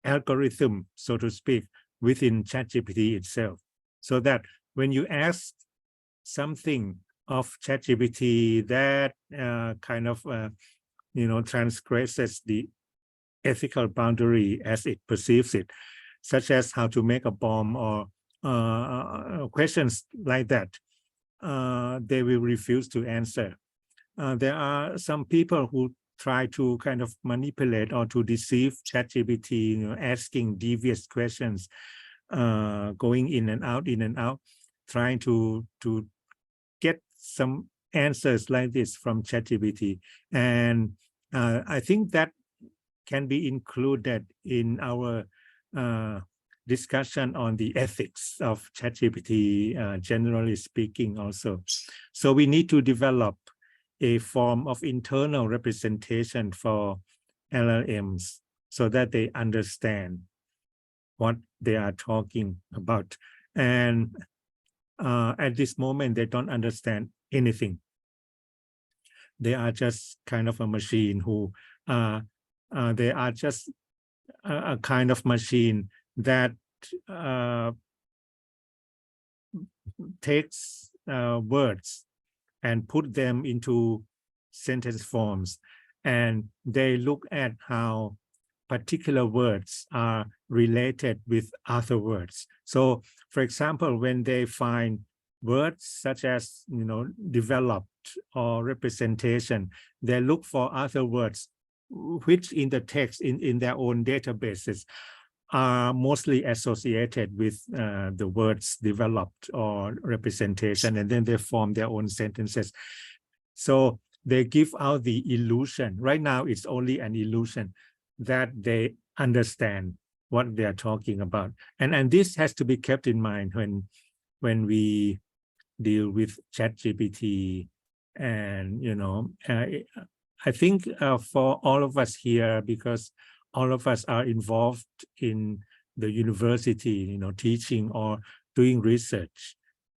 algorithm, so to speak, within ChatGPT itself. So that when you ask something of ChatGPT that kind of you know, transgresses the ethical boundary as it perceives it, such as how to make a bomb, or questions like that, they will refuse to answer. There are some people who try to kind of manipulate or to deceive ChatGPT, you know, asking devious questions, going in and out, trying to get some answers like this from ChatGPT. And I think that can be included in our discussion on the ethics of ChatGPT, generally speaking also. So we need to develop a form of internal representation for LLMs so that they understand what they are talking about. And at this moment, they don't understand anything. They are just kind of a machine who, they are just a kind of machine that takes words and put them into sentence forms, and they look at how particular words are related with other words. So, for example, when they find words such as, developed or representation, they look for other words which in the text in their own databases are mostly associated with the words developed or representation, and then they form their own sentences. So they give out the illusion. Right now, it's only an illusion that they understand what they are talking about. And this has to be kept in mind when we deal with ChatGPT. And, I think for all of us here, because all of us are involved in the university, teaching or doing research,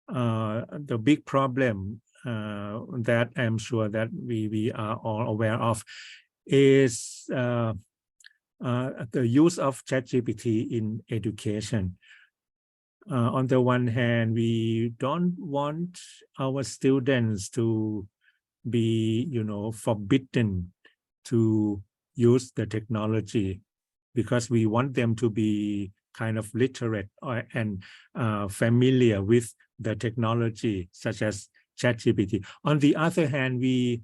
the big problem that I'm sure that we are all aware of is the use of ChatGPT in education. On the one hand, we don't want our students to be, forbidden to use the technology, because we want them to be kind of literate and familiar with the technology, such as ChatGPT. On the other hand, we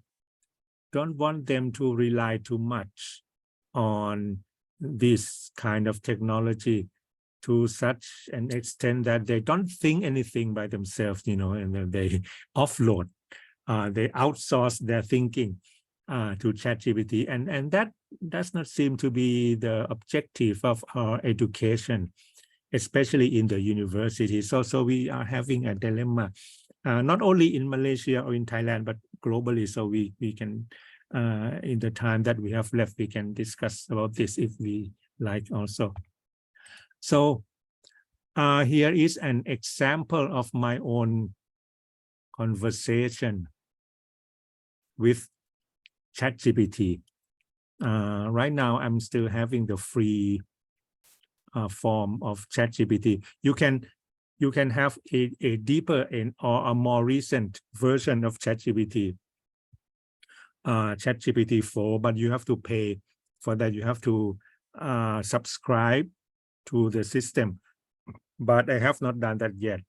don't want them to rely too much on this kind of technology to such an extent that they don't think anything by themselves, and they offload, they outsource their thinking to ChatGPT, and that does not seem to be the objective of our education, especially in the university. So we are having a dilemma, not only in Malaysia or in Thailand, but globally. So we can, in the time that we have left, we can discuss about this if we like also. So here is an example of my own conversation with ChatGPT. Right now, I'm still having the free form of ChatGPT. You can have a deeper or a more recent version of ChatGPT, ChatGPT 4, but you have to pay for that. You have to subscribe to the system, but I have not done that yet.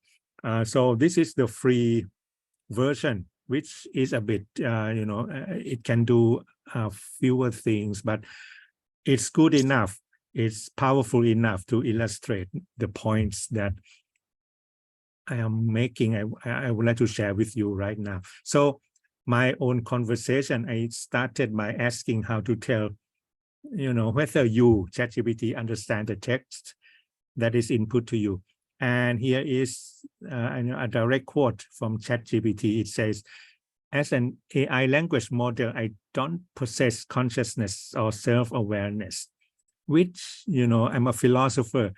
So this is the free version, which is a bit, it can do fewer things, but it's good enough. It's powerful enough to illustrate the points that I am making. I would like to share with you right now. So my own conversation, I started by asking how to tell, whether you, ChatGPT, understand the text that is input to you. And here is a direct quote from ChatGPT. It says, as an AI language model, I don't possess consciousness or self-awareness, which, I'm a philosopher.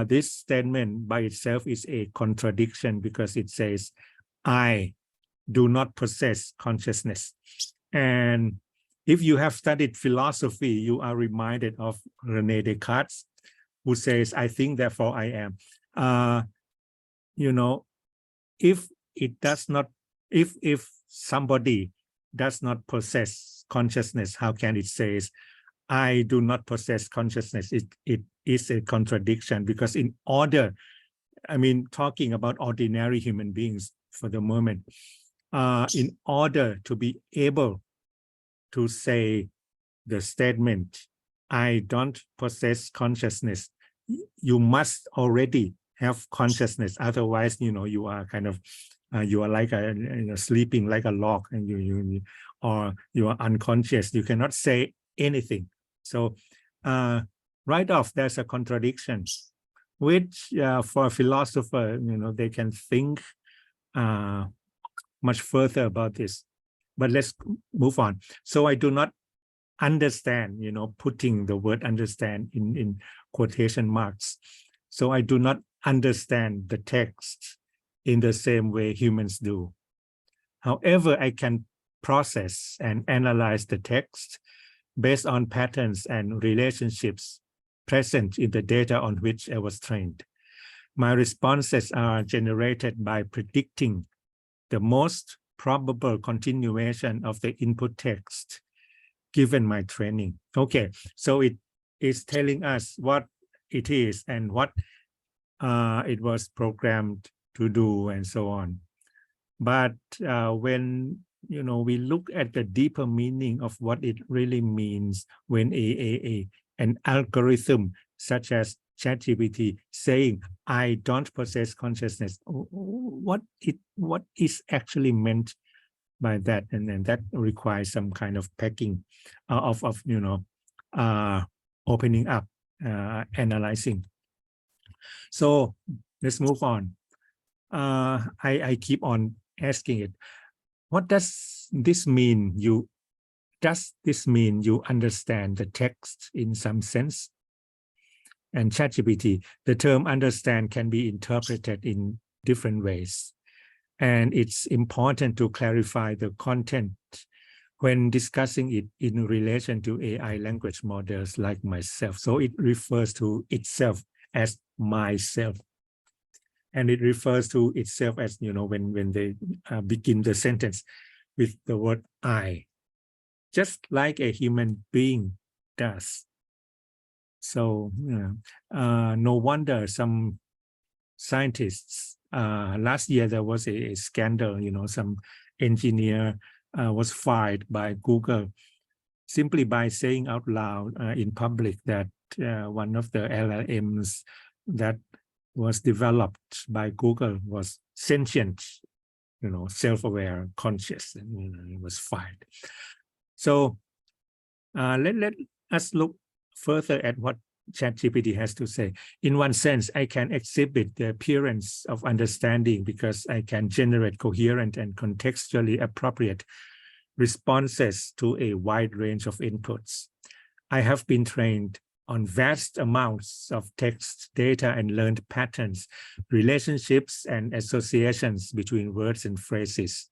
This statement by itself is a contradiction, because it says, I do not possess consciousness. And if you have studied philosophy, you are reminded of René Descartes, who says, I think, therefore I am. If it does not, if somebody does not possess consciousness, how can it say, I do not possess consciousness? It is a contradiction, because in order, talking about ordinary human beings for the moment, in order to be able to say the statement, I don't possess consciousness, you must already have consciousness. Otherwise, you are kind of, you are like sleeping like a log, and or you are unconscious. You cannot say anything. So right off, there's a contradiction, which for a philosopher, they can think much further about this. But let's move on. So I do not understand, putting the word understand in quotation marks. So I do not understand the text in the same way humans do. However, I can process and analyze the text based on patterns and relationships present in the data on which I was trained. My responses are generated by predicting the most probable continuation of the input text given my training. Okay, so it is telling us what it is and what it was programmed to do and so on. But when we look at the deeper meaning of what it really means when an algorithm such as ChatGPT saying, I don't possess consciousness, what is actually meant by that? And then that requires some kind of packing of opening up, analyzing. So let's move on. I keep on asking it, what does this mean? Does this mean you understand the text in some sense? And ChatGPT, the term understand can be interpreted in different ways. And it's important to clarify the content when discussing it in relation to AI language models like myself. So it refers to itself as myself. And it refers to itself as, when they begin the sentence with the word I, just like a human being does. So no wonder some scientists, last year there was a scandal, some engineer was fired by Google simply by saying out loud in public that one of the LLMs that was developed by Google was sentient, self-aware, conscious, and it was fired. So let us look further at what ChatGPT has to say. In one sense, I can exhibit the appearance of understanding because I can generate coherent and contextually appropriate responses to a wide range of inputs. I have been trained on vast amounts of text data and learned patterns, relationships, and associations between words and phrases.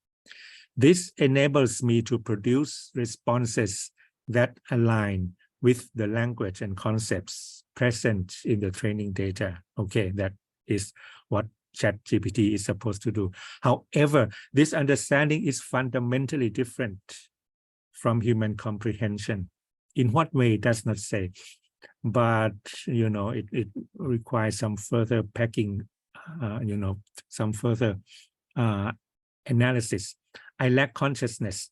This enables me to produce responses that align with the language and concepts present in the training data. Okay, that is what ChatGPT is supposed to do. However, this understanding is fundamentally different from human comprehension. In what way, it does not say, but it requires some further packing, some further analysis. I lack consciousness,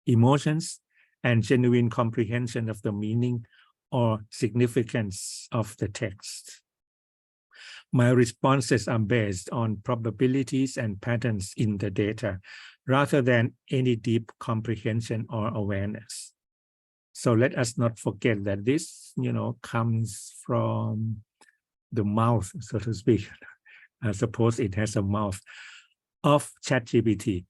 emotions, and genuine comprehension of the meaning or significance of the text. My responses are based on probabilities and patterns in the data, rather than any deep comprehension or awareness. So let us not forget that this, comes from the mouth, so to speak. I suppose it has a mouth of ChatGPT.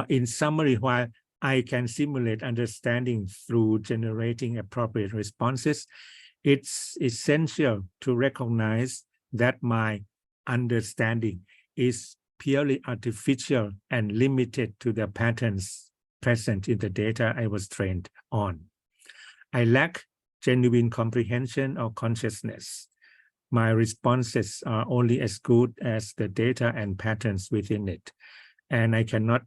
In summary, while I can simulate understanding through generating appropriate responses, it's essential to recognize that my understanding is purely artificial and limited to the patterns present in the data I was trained on. I lack genuine comprehension or consciousness. My responses are only as good as the data and patterns within it, and I cannot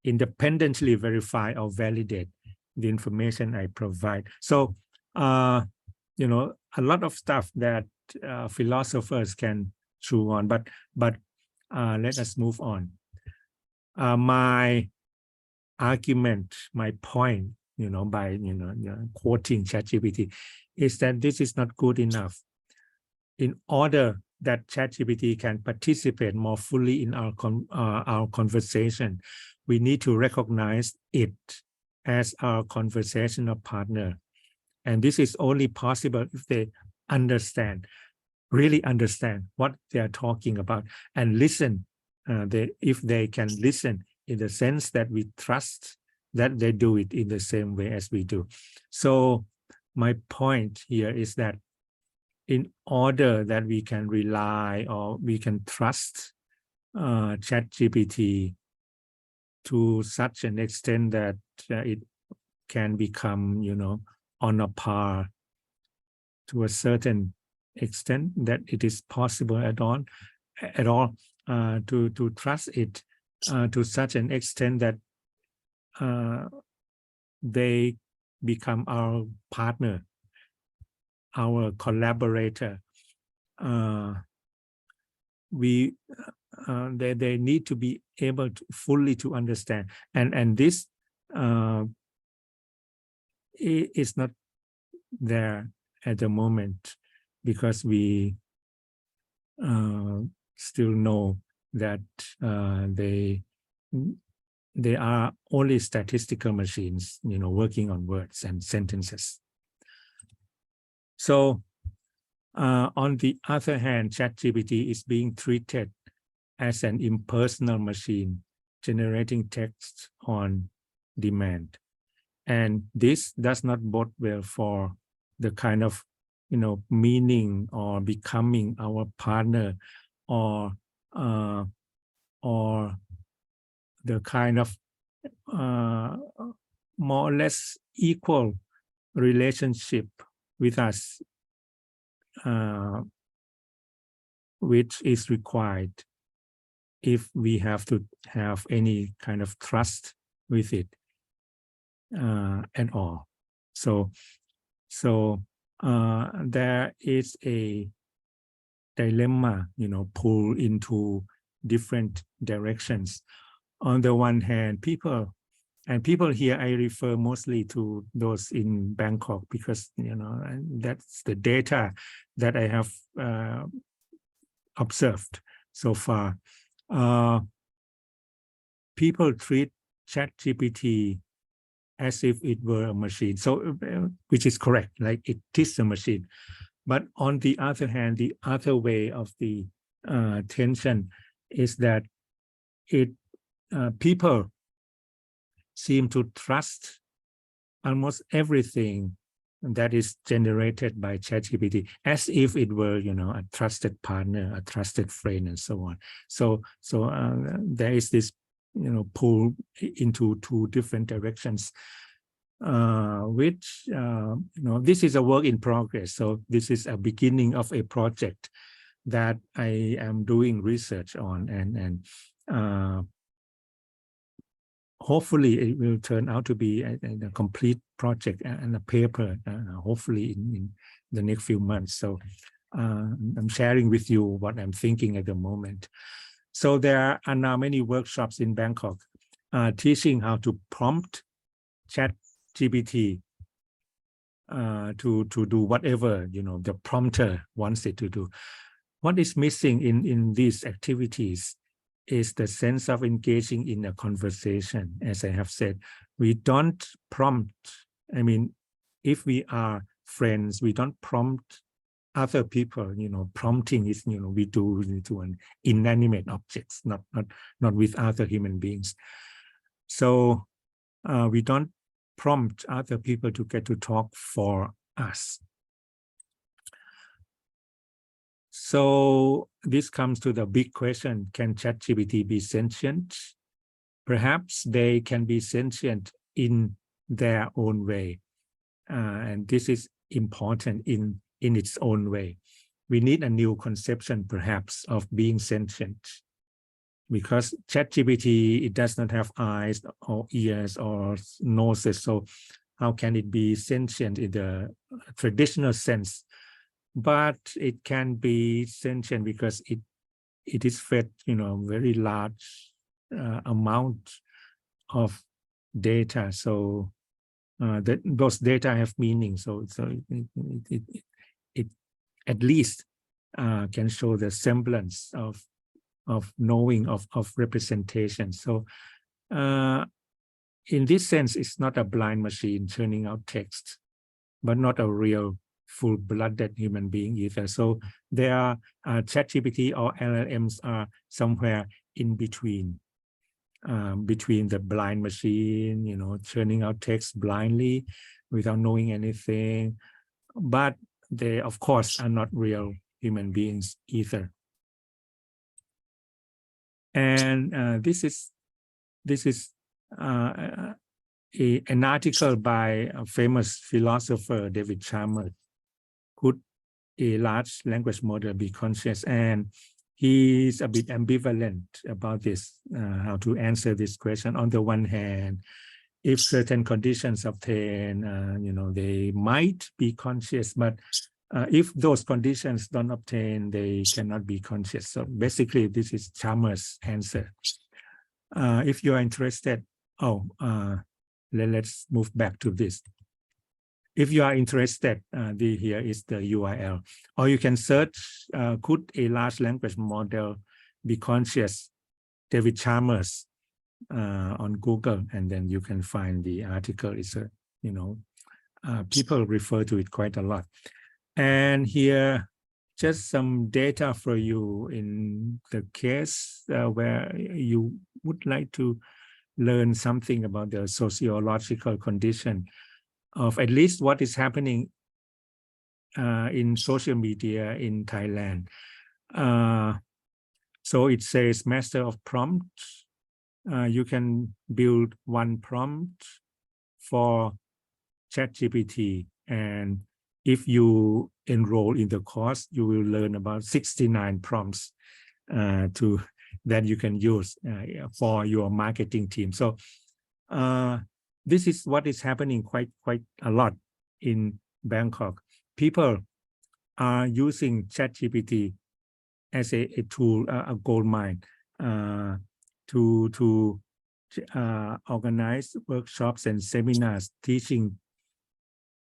independently verify or validate the information I provide. So, a lot of stuff that philosophers can chew on, but let us move on. My argument, my point, by quoting ChatGPT, is that this is not good enough. In order that ChatGPT can participate more fully in our conversation, we need to recognize it as our conversational partner. And this is only possible if they really understand what they are talking about and listen. If they can listen in the sense that we trust that they do it in the same way as we do. So my point here is that in order that we can rely or we can trust ChatGPT to such an extent that it can become, on a par to a certain extent that it is possible at all to trust it to such an extent that they become our partner, our collaborator. They need to be able to fully to understand, and this is not there at the moment, because we still know that they are only statistical machines, working on words and sentences. So on the other hand, ChatGPT is being treated as an impersonal machine generating text on demand. And this does not bode well for the kind of meaning or becoming our partner, or the kind of more or less equal relationship with us, which is required if we have to have any kind of trust with it at all. So there is a dilemma, pull into different directions. On the one hand, people here, I refer mostly to those in Bangkok, because that's the data that I have observed so far. People treat ChatGPT as if it were a machine, so which is correct, like it is a machine. But on the other hand, the other way of the tension is that people seem to trust almost everything that is generated by ChatGPT as if it were, a trusted partner, a trusted friend, and so on. So there is this, pull into two different directions, which, this is a work in progress. So this is a beginning of a project that I am doing research on, and hopefully it will turn out to be a complete project and a paper, hopefully in the next few months. So I'm sharing with you what I'm thinking at the moment. So there are now many workshops in Bangkok teaching how to prompt ChatGPT to do whatever the prompter wants it to do. What is missing in these activities is the sense of engaging in a conversation. As I have said, we don't prompt. I mean, if we are friends, we don't prompt other people. Prompting is, we do to an inanimate objects, not with other human beings. So we don't prompt other people to get to talk for us. So this comes to the big question: can ChatGPT be sentient? Perhaps they can be sentient in their own way, and this is important in its own way. We need a new conception, perhaps, of being sentient, because ChatGPT, it does not have eyes or ears or noses. So how can it be sentient in the traditional sense? But it can be sentient because it is fed, very large amount of data. So those data have meaning. So it at least can show the semblance of knowing, of representation. So in this sense, it's not a blind machine churning out text, but not a real full-blooded human being either. So there are ChatGPT or LLMs are somewhere in between, between the blind machine, churning out text blindly without knowing anything. But they, of course, are not real human beings either. And this is an article by a famous philosopher, David Chalmers, a large language model be conscious? And he's a bit ambivalent about this, how to answer this question. On the one hand, if certain conditions obtain, they might be conscious, but if those conditions don't obtain, they cannot be conscious. So basically, this is Chalmers' answer. If you are interested, let's move back to this. If you are interested, here is the URL. Or you can search, could a large language model be conscious? David Chalmers on Google, and then you can find the article. It's people refer to it quite a lot. And here, just some data for you in the case where you would like to learn something about the sociological condition of at least what is happening in social media in Thailand. So it says master of prompt. You can build one prompt for ChatGPT, and if you enroll in the course, you will learn about 69 prompts that you can use for your marketing team. So this is what is happening quite a lot in Bangkok. People are using ChatGPT as a tool, a gold mine, to organize workshops and seminars teaching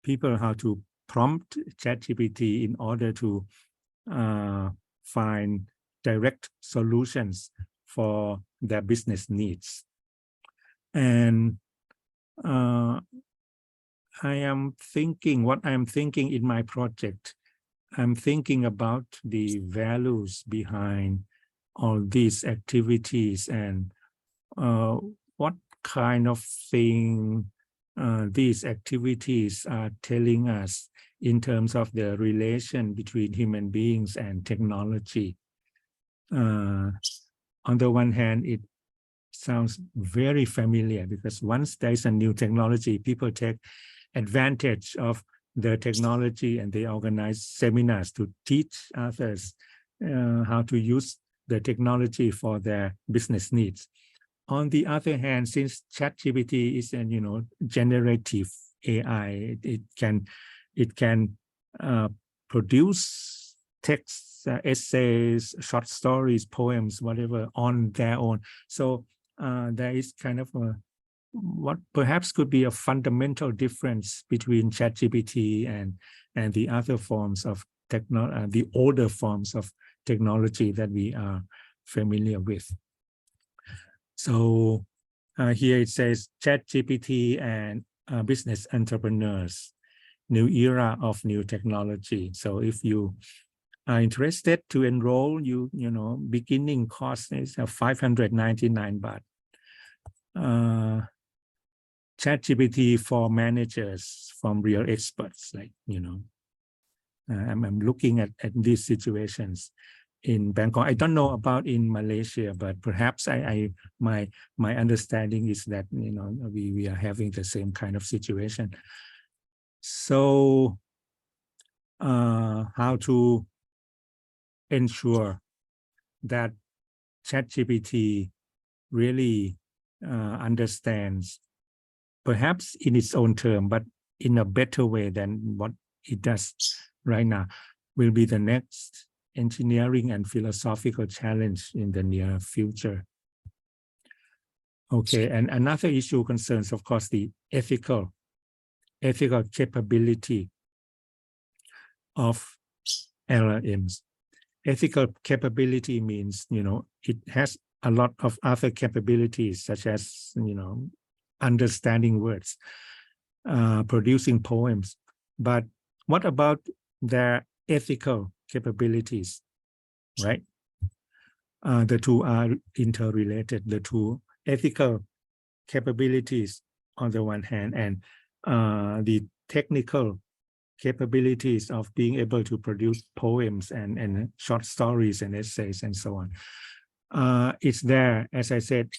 people how to prompt ChatGPT in order to find direct solutions for their business needs. And I am thinking, what I'm thinking in my project, I'm thinking about the values behind all these activities and what kind of thing these activities are telling us in terms of the relation between human beings and technology. On the one hand, it sounds very familiar because once there's a new technology, people take advantage of the technology and they organize seminars to teach others how to use the technology for their business needs. On the other hand, since ChatGPT is an generative AI, it can produce texts, essays, short stories, poems, whatever on their own. So there is kind of what perhaps could be a fundamental difference between ChatGPT and the other forms of the older forms of technology that we are familiar with. So here it says ChatGPT and business entrepreneurs, new era of new technology. So if you are interested to enroll, beginning cost is 599 baht. ChatGPT for managers from real experts, I'm looking at these situations in Bangkok. I don't know about in Malaysia, but perhaps my understanding is that we are having the same kind of situation. So how to ensure that ChatGPT really understands, perhaps in its own term, but in a better way than what it does right now, will be the next engineering and philosophical challenge in the near future. Okay, and another issue concerns, of course, the ethical capability of LLMs. Ethical capability means, it has a lot of other capabilities, such as, understanding words, producing poems. But what about their ethical capabilities, right? The two are interrelated, the two ethical capabilities on the one hand, and the technical capabilities of being able to produce poems and short stories and essays and so on. It's there, as I said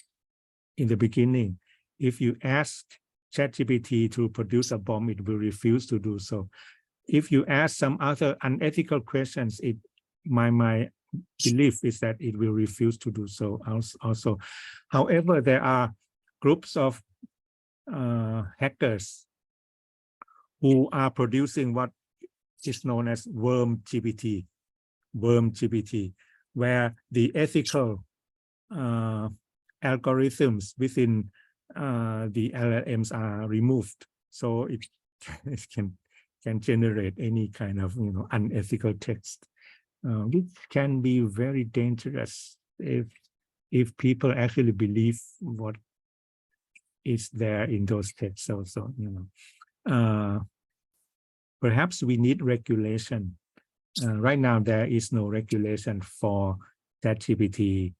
in the beginning. If you ask ChatGPT to produce a bomb, it will refuse to do so. if you ask some other unethical questions, my belief is that it will refuse to do so also. However, there are groups of hackers who are producing what is known as worm GPT, where the ethical algorithms within the LLMs are removed, so it can generate any kind of unethical text, which can be very dangerous if people actually believe what is there in those texts. Also, perhaps we need regulation. Right now, there is no regulation for ChatGPT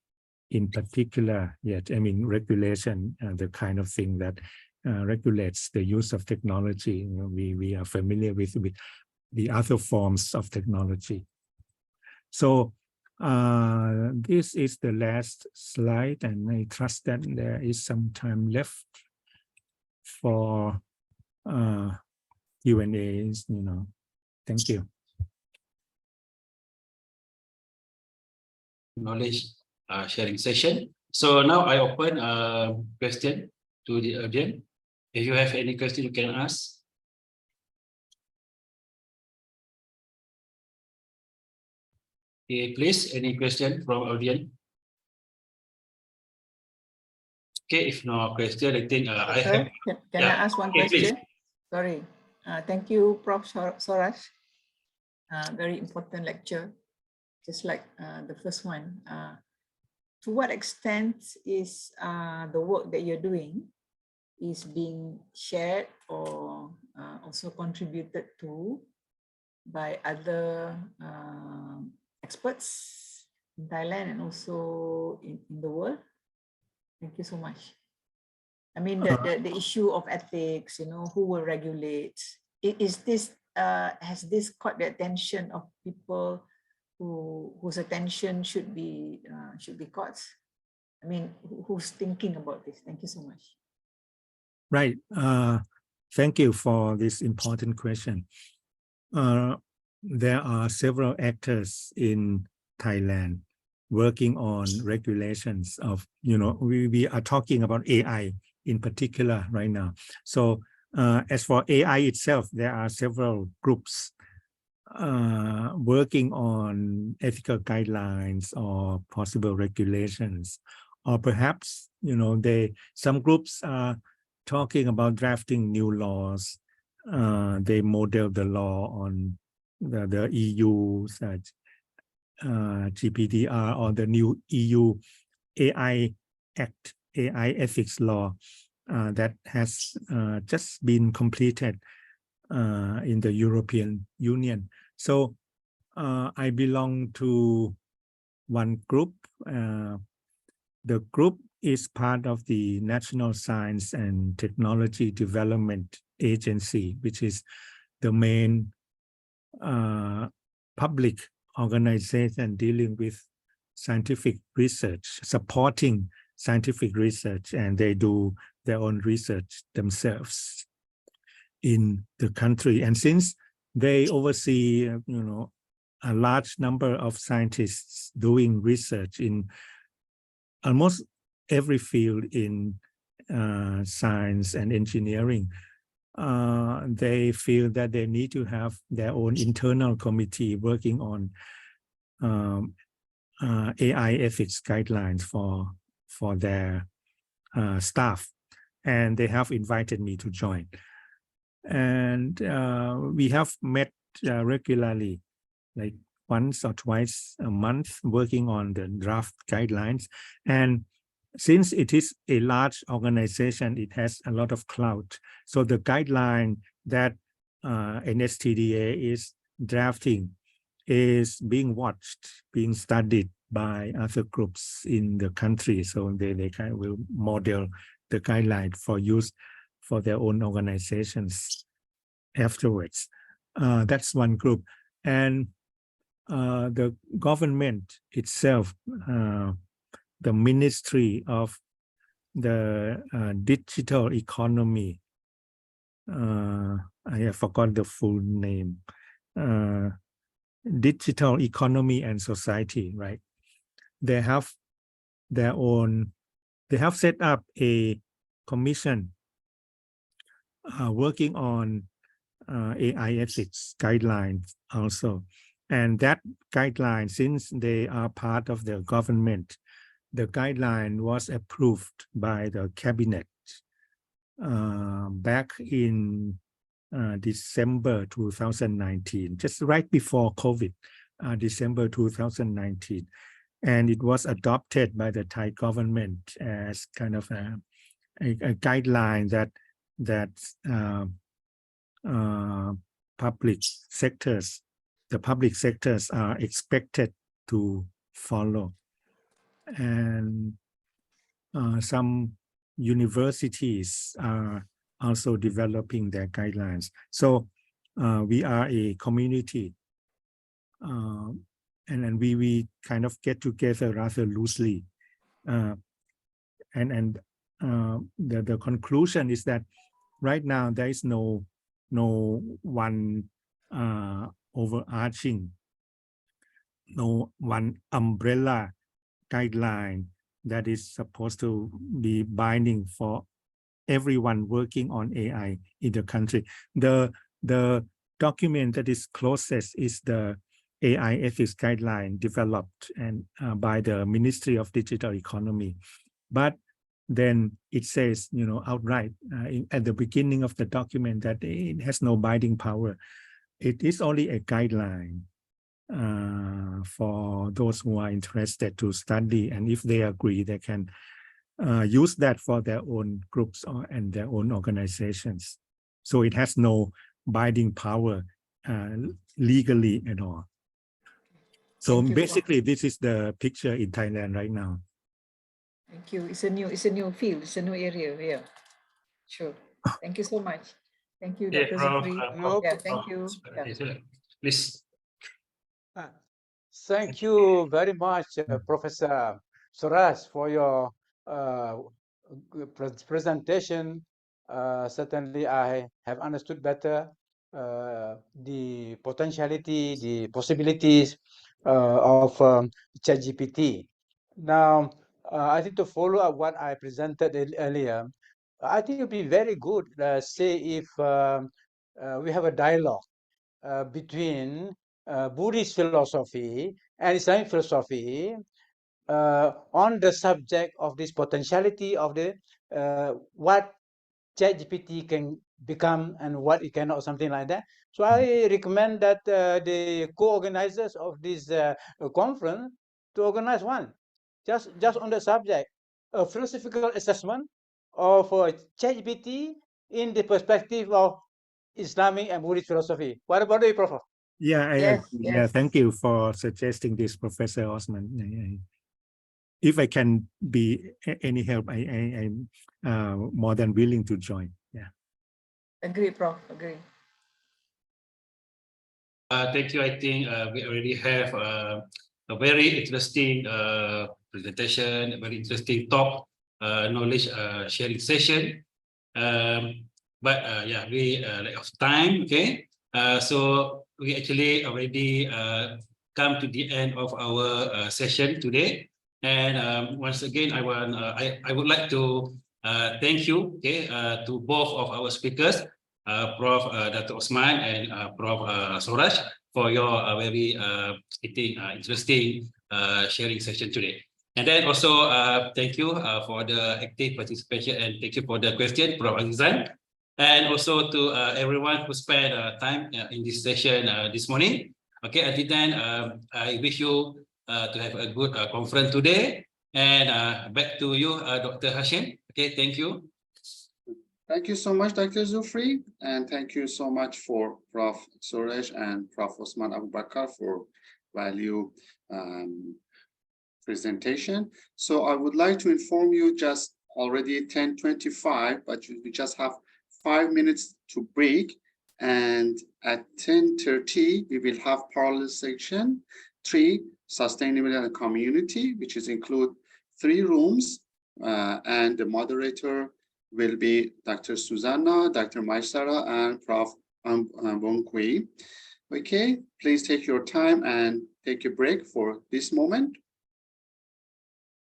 in particular yet. I mean, regulation, the kind of thing that regulates the use of technology. We are familiar with the other forms of technology. So this is the last slide, and I trust that there is some time left for Q&As. Thank you. Knowledge sharing session. So now I open a question to the audience. If you have any question, you can ask. Okay, please, any question from audience? Okay, if no question, I think I have. Can I ask one Okay, question? please. Sorry. Thank you, Prof. Soraj. Very important lecture, just like the first one. To what extent is the work that you're doing is being shared or also contributed to by other experts in Thailand and also in the world? Thank you so much. I mean, the issue of ethics, who will regulate? Is this has this caught the attention of people whose attention should be caught? I mean, who's thinking about this? Thank you so much. Right. Thank you for this important question. There are several actors in Thailand working on regulations of, we are talking about AI in particular right now. So as for AI itself, there are several groups working on ethical guidelines or possible regulations, or perhaps, some groups are talking about drafting new laws. They model the law on the EU such GPDR or the new EU AI Act, AI ethics law that has just been completed in the European Union. So I belong to one group. The group is part of the National Science and Technology Development Agency, which is the main public organization dealing with scientific research, supporting scientific research, and they do their own research themselves in the country. And since they oversee, a large number of scientists doing research in almost every field in science and engineering, they feel that they need to have their own internal committee working on AI ethics guidelines for their staff, and they have invited me to join. And we have met regularly, like once or twice a month, working on the draft guidelines. And since it is a large organization, it has a lot of clout. So the guideline that NSTDA is drafting is being watched, being studied by other groups in the country. So they kind of will model the guideline for use for their own organizations afterwards. That's one group. And the government itself, the Ministry of the Digital Economy, I have forgot the full name. Digital Economy and Society, right? They have their own, they have set up a commission working on AI ethics guidelines also. And that guideline, since they are part of the government, the guideline was approved by the cabinet back in December 2019, just right before COVID, December 2019. And it was adopted by the Thai government as kind of a guideline that public sectors are expected to follow. And some universities are also developing their guidelines. So we are a community, and then we kind of get together rather loosely. And the conclusion is that right now there is no one overarching, no one umbrella guideline that is supposed to be binding for everyone working on AI in the country. The document that is closest is the AI ethics guideline developed and by the Ministry of Digital Economy. But then it says, outright at the beginning of the document that it has no binding power. It is only a guideline for those who are interested to study, and if they agree, they can use that for their own groups and their own organizations. So it has no binding power legally at all. So basically, this is the picture in Thailand right now. Thank you. It's a new field. It's a new area. Yeah, sure. Thank you so much. Thank you, Dr. Zufri. Yeah, thank you. Yeah. Please. Thank you very much, Professor Suraj, for your presentation. Certainly, I have understood better the potentiality, the possibilities of ChatGPT. Now, I think to follow up what I presented earlier, I think it would be very good, say, if we have a dialogue between Buddhist philosophy and Islamic philosophy on the subject of this potentiality of the what ChatGPT can become and what it cannot, something like that. So I recommend that the co-organizers of this conference to organize one, just on the subject, a philosophical assessment of ChatGPT in the perspective of Islamic and Buddhist philosophy. What about you, Prof? Yeah, yeah. Thank you for suggesting this, Professor Osman. If I can be any help, I'm more than willing to join. Yeah. Agree, Prof. Agree. Thank you. I think we already have a very interesting presentation, a very interesting talk, knowledge sharing session. But yeah, we lack of time. Okay. So we actually already come to the end of our session today. And once again, I would like to thank you, okay, to both of our speakers, Prof. Dr. Osman and Prof. Suraj, for your very interesting sharing session today. And then also thank you for the active participation, and thank you for the question, Prof. Azizan. And also to everyone who spent time in this session this morning. Okay, until then, I wish you to have a good conference today. And back to you, Dr. Hashim. Okay, thank you. Thank you so much, Dr. Zufri, and thank you so much for Prof. Suraj and Prof. Osman Abu Bakar for value presentation. So I would like to inform you, just already 10:25, but we just have 5 minutes to break, and at 10:30 we will have parallel section 3, sustainability and community, which is include 3 rooms, and the moderator will be Dr. Susanna, Dr. Maisara, and Prof. Bong Kui. Okay, please take your time and take a break for this moment.